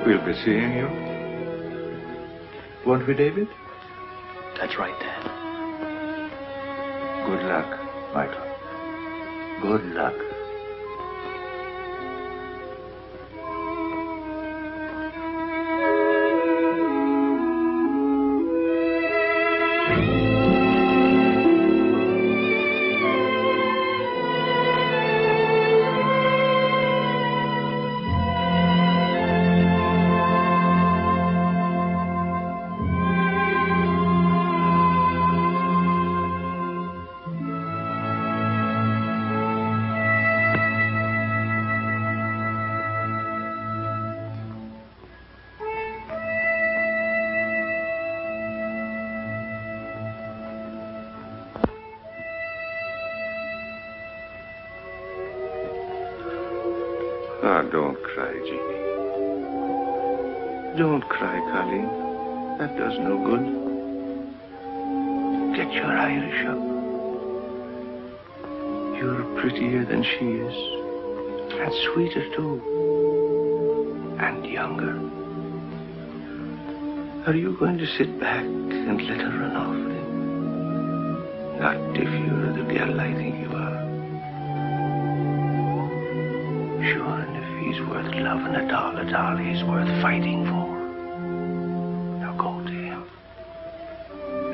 We'll be seeing you. Won't we, David? That's right, Dad. Good luck, Michael. Good luck. Ah, don't cry, Jeannie. Don't cry, Colleen. That does no good. Get your Irish up. You're prettier than she is. And sweeter, too. And younger. Are you going to sit back and let her run off with him? Not if you're the girl I think you are. Sure, and if he's worth loving at all, he's worth fighting for. Now go to him.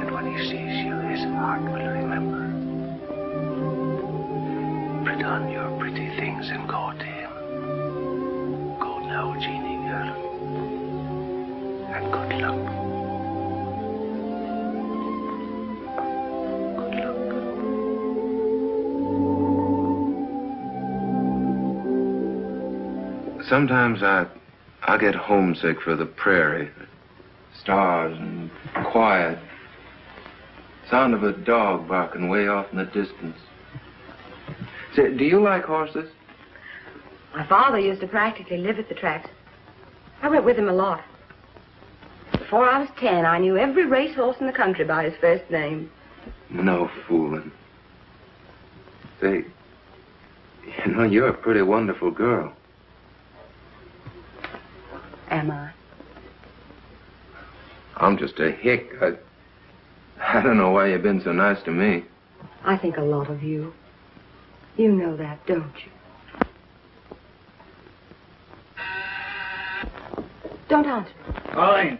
And when he sees you, his heart will remember. Put on your pretty things and go to him. Go now, Jeannie girl. And good luck. Sometimes I get homesick for the prairie. Stars and quiet. Sound of a dog barking way off in the distance. Say, do you like horses? My father used to practically live at the tracks. I went with him a lot. Before I was 10, I knew every racehorse in the country by his first name. No fooling. Say, you know, you're a pretty wonderful girl. Am I? I'm just a hick. I don't know why you've been so nice to me. I think a lot of you. You know that, don't you? Don't answer. Arlene.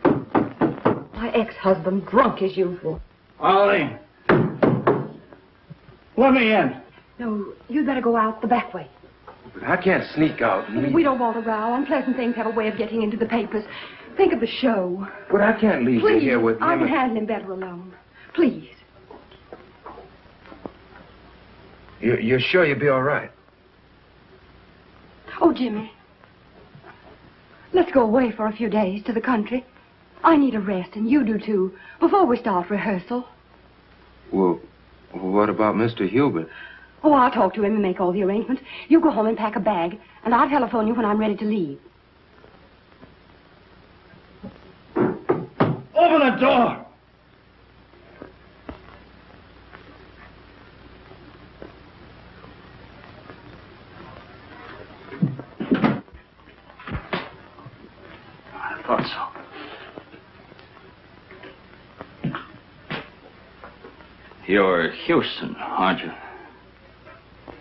My ex-husband, drunk as usual. Arlene. Let me in. No, you'd better go out the back way. But I can't sneak out and leave. We don't want a row. Unpleasant things have a way of getting into the papers. Think of the show. But I can't leave you here with him. I can handle him better alone. Please. You're sure you'll be all right? Oh, Jimmy. Let's go away for a few days to the country. I need a rest, and you do too, before we start rehearsal. Well, what about Mr. Hubert? Oh, I'll talk to him and make all the arrangements. You go home and pack a bag, and I'll telephone you when I'm ready to leave. Open the door! I thought so. You're Houston, aren't you?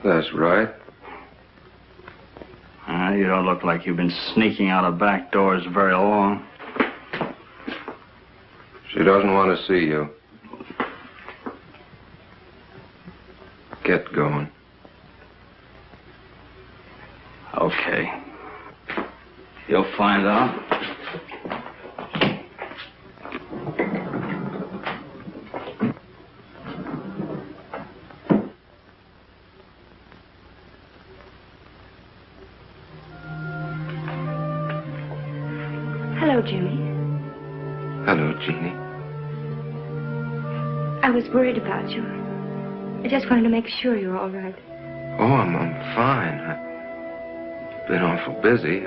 That's right. You don't look like you've been sneaking out of back doors very long. She doesn't want to see you. Get going. Okay. You'll find out. Hello, Jimmy. Hello, Jeannie. I was worried about you. I just wanted to make sure you're all right. Oh, I'm fine. I've been awful busy.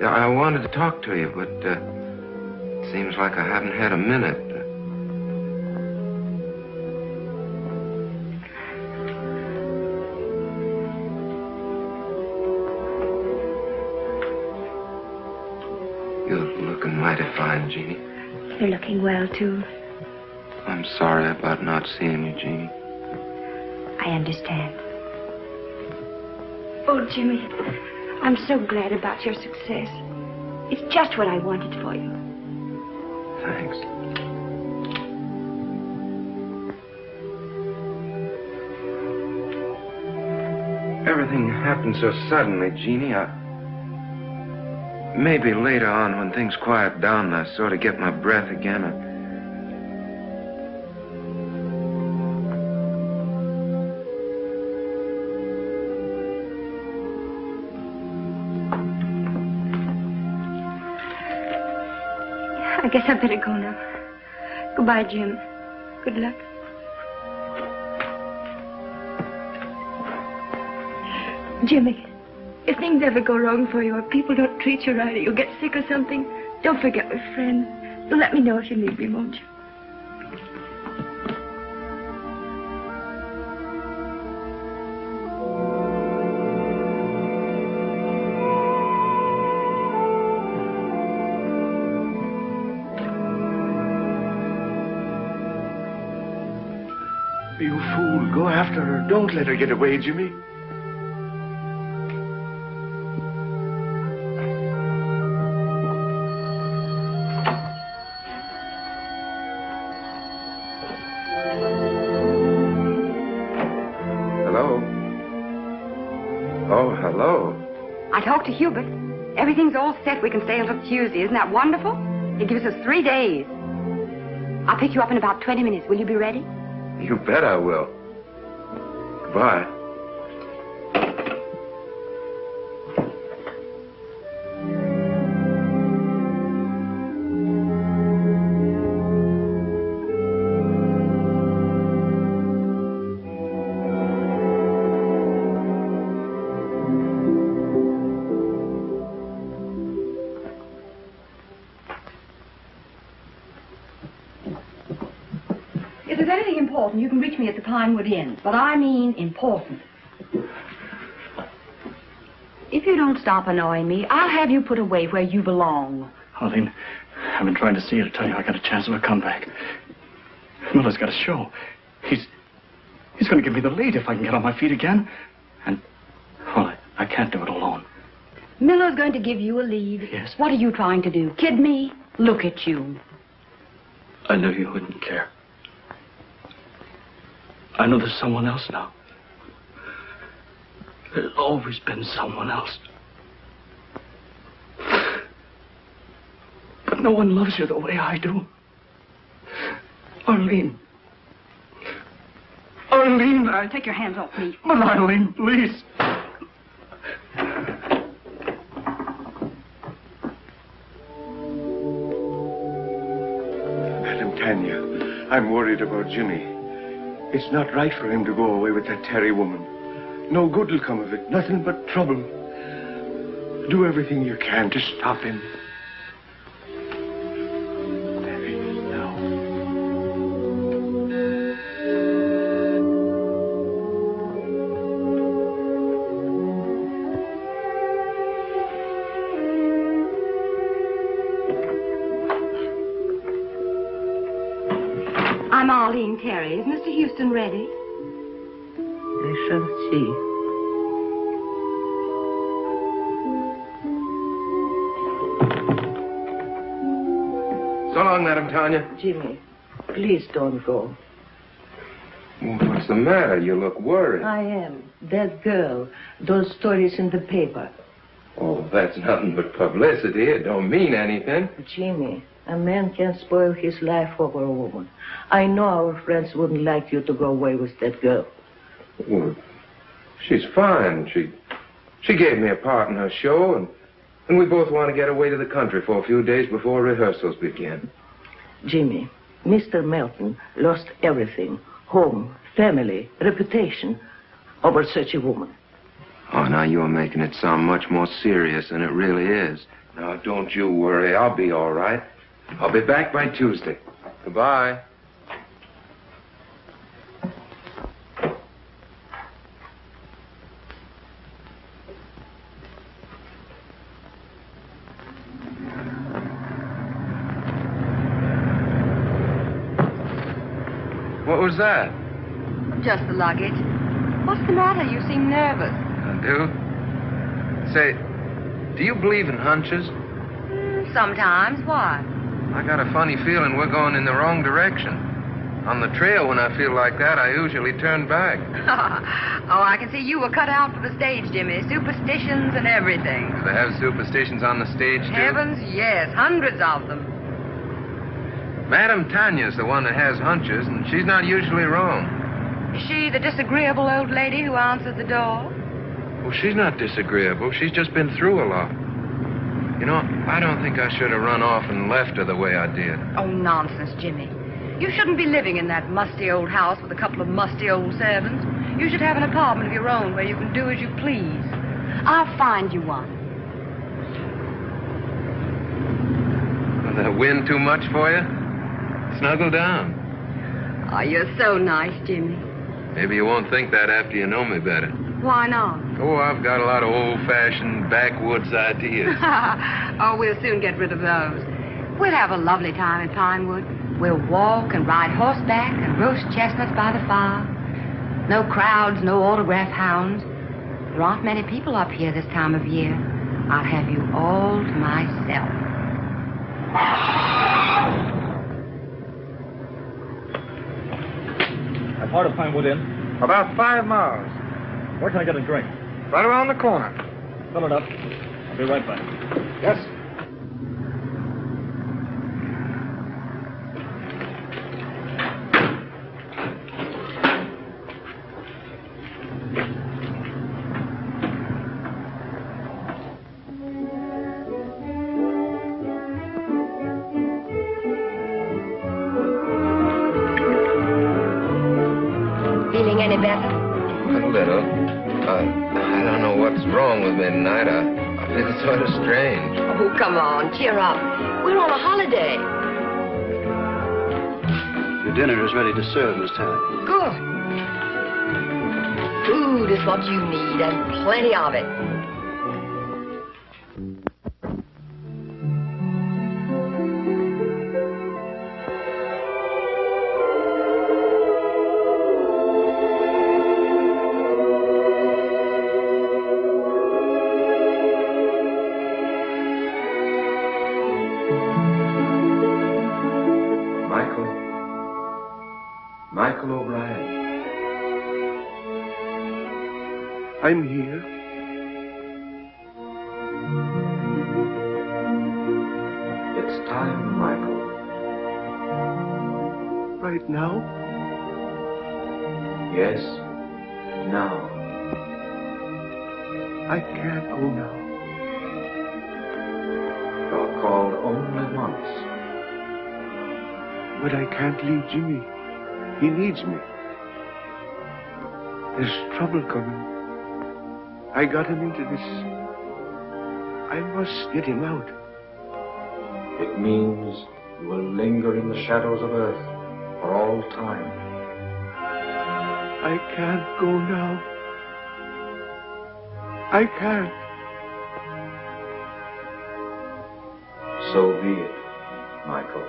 I wanted to talk to you, but it seems like I haven't had a minute. You're looking mighty fine, Jeannie. You're looking well, too. I'm sorry about not seeing you, Jeannie. I understand. Oh, Jimmy, I'm so glad about your success. It's just what I wanted for you. Thanks. Everything happened so suddenly, Jeannie. Maybe later on, when things quiet down and I sort of get my breath again, I guess I better go now. Goodbye, Jim. Good luck. Jimmy, if things ever go wrong for you or people don't treat you right or you get sick or something, don't forget we're friends. You'll let me know if you need me, won't you? You fool. Go after her. Don't let her get away, Jimmy. Hello? Oh, hello. I talked to Hubert. Everything's all set. We can stay until Tuesday. Isn't that wonderful? He gives us 3 days. I'll pick you up in about 20 minutes. Will you be ready? You bet I will. Goodbye. If there's anything important, you can reach me at the Pinewood Inn. But I mean important. If you don't stop annoying me, I'll have you put away where you belong. Arlene, I've been trying to see you to tell you I got a chance of a comeback. Miller's got a show. He's going to give me the lead if I can get on my feet again. And, well, I can't do it alone. Miller's going to give you a lead. Yes. What are you trying to do? Kid me? Look at you. I knew you wouldn't care. I know there's someone else now. There's always been someone else. But no one loves you the way I do. Arlene. Arlene, Take your hands off me. But Arlene, please. Madam Tanya, I'm worried about Jimmy. It's not right for him to go away with that Terry woman. No good will come of it. Nothing but trouble. Do everything you can to stop him. There he is now. I'm Arlene Terry. Is Mr. Houston ready? I shall see. So long, Madam Tanya. Jimmy, please don't go. Well, what's the matter? You look worried. I am. That girl, those stories in the paper. Oh, that's nothing but publicity. It don't mean anything. Jimmy, a man can't spoil his life over a woman. I know our friends wouldn't like you to go away with that girl. Well, she's fine. She gave me a part in her show, and we both want to get away to the country for a few days before rehearsals begin. Jimmy, Mr. Melton lost everything. home, family, reputation over such a woman. Oh, now you're making it sound much more serious than it really is. Now, don't you worry. I'll be all right. I'll be back by Tuesday. Goodbye. What was that? Just the luggage. What's the matter? You seem nervous. I do. Say, do you believe in hunches? Sometimes. Why? I got a funny feeling we're going in the wrong direction. On the trail, when I feel like that, I usually turn back. Oh, I can see you were cut out for the stage, Jimmy. Superstitions and everything. Do they have superstitions on the stage, too? Heavens, yes. Hundreds of them. Madame Tanya's the one that has hunches, and she's not usually wrong. Is she the disagreeable old lady who answers the door? Well, she's not disagreeable. She's just been through a lot. You know, I don't think I should have run off and left her the way I did. Oh, nonsense, Jimmy. You shouldn't be living in that musty old house with a couple of musty old servants. You should have an apartment of your own where you can do as you please. I'll find you one. Was the wind too much for you? Snuggle down. Oh, you're so nice, Jimmy. Maybe you won't think that after you know me better. Why not? Oh, I've got a lot of old-fashioned backwoods ideas. Oh, we'll soon get rid of those. We'll have a lovely time in Pinewood. We'll walk and ride horseback and roast chestnuts by the fire. No crowds, no autograph hounds. There aren't many people up here this time of year. I'll have you all to myself. How far to Pinewood Inn? About 5 miles. Where can I get a drink? Right around the corner. Fill it up. I'll be right back. Yes. Feeling any better? A little. I don't know what's wrong with me tonight. I feel sort of strange. Oh, come on, cheer up. We're on a holiday. Your dinner is ready to serve, Miss Tanner. Good. Food is what you need, and plenty of it. Michael O'Brien. I'm here. It's time, Michael. Right now? Yes, now. I can't go now. You're called only once. But I can't leave Jimmy. He needs me. There's trouble coming. I got him into this. I must get him out. It means you will linger in the shadows of Earth for all time. I can't go now. I can't. So be it, Michael.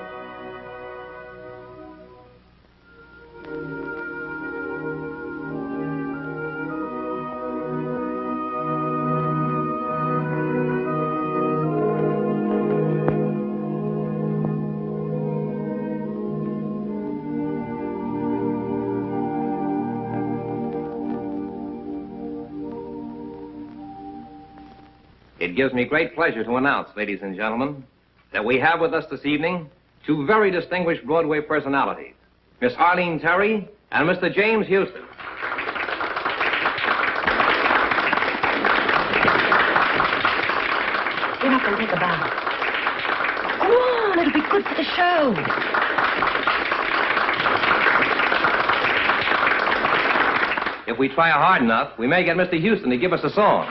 It gives me great pleasure to announce, ladies and gentlemen, that we have with us this evening two very distinguished Broadway personalities, Miss Arlene Terry and Mr. James Houston. Get up and take a bow. Go on, it'll be good for the show. if we try hard enough, we may get Mr. Houston to give us a song.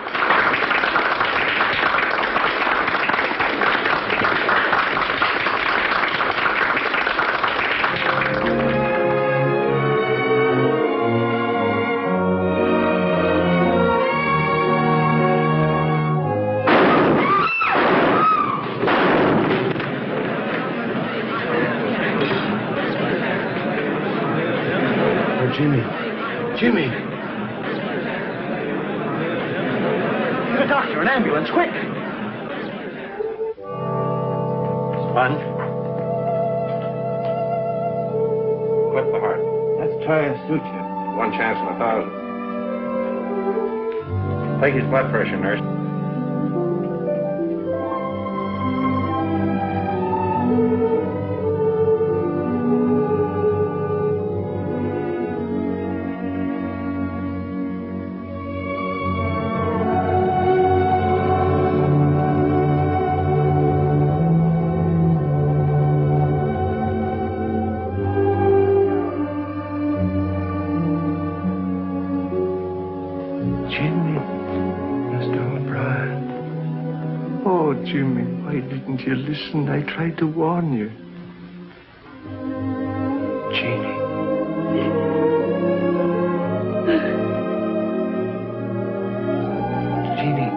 Jimmy. Get a doctor, an ambulance, quick. Sponge. Clip the heart. Let's try a suture. 1 chance in 1,000. Take his blood pressure, nurse. Jimmy, why didn't you listen? I tried to warn you. Jeannie. Jeannie.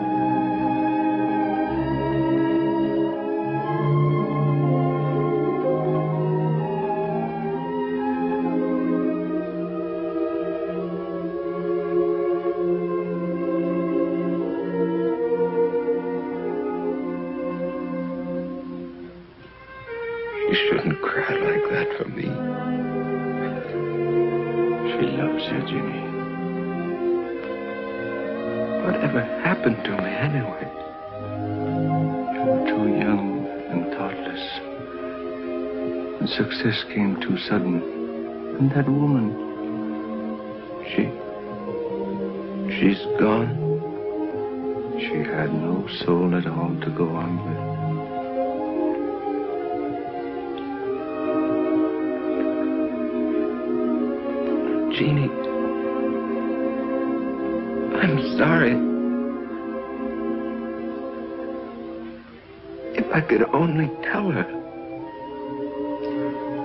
You shouldn't cry like that for me. She loves you, Ginny. Whatever happened to me anyway? You were too young and thoughtless. And success came too sudden. And that woman, she's gone. She had no soul at all to go on with. Jeannie, I'm sorry. If I could only tell her.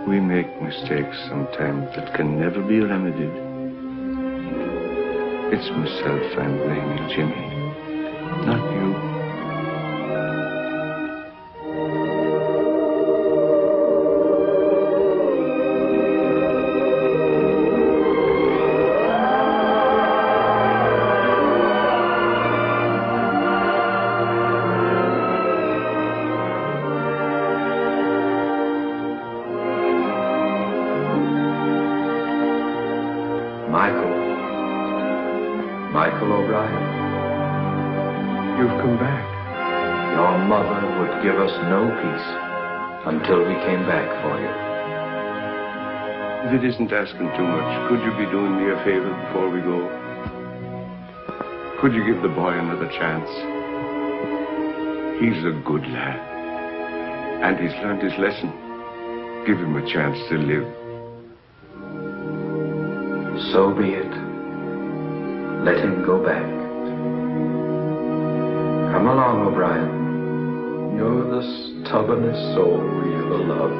We make mistakes sometimes that can never be remedied. It's myself I'm blaming, Jimmy, not you. Michael O'Brien. You've come back. Your mother would give us no peace until we came back for you. If it isn't asking too much, could you be doing me a favor before we go? Could you give the boy another chance? He's a good lad. And he's learned his lesson. Give him a chance to live. So be it. Let him go back. Come along, O'Brien. You're the stubbornest soul we ever loved.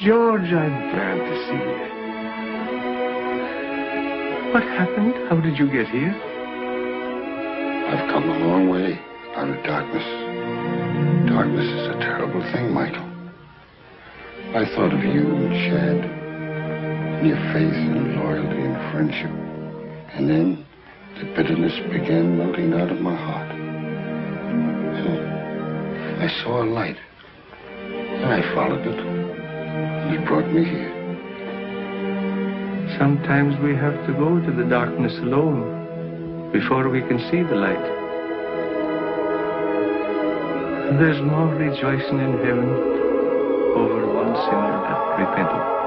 George, I'm glad to see you. What happened? How did you get here? I've come a long way out of darkness. Darkness is a terrible thing, Michael. I thought of you and Shad, and your faith and loyalty and friendship. And then the bitterness began melting out of my heart. I saw a light, and I followed it. He brought me here. Sometimes we have to go to the darkness alone before we can see the light. And there's more rejoicing in heaven over one sinner that repented.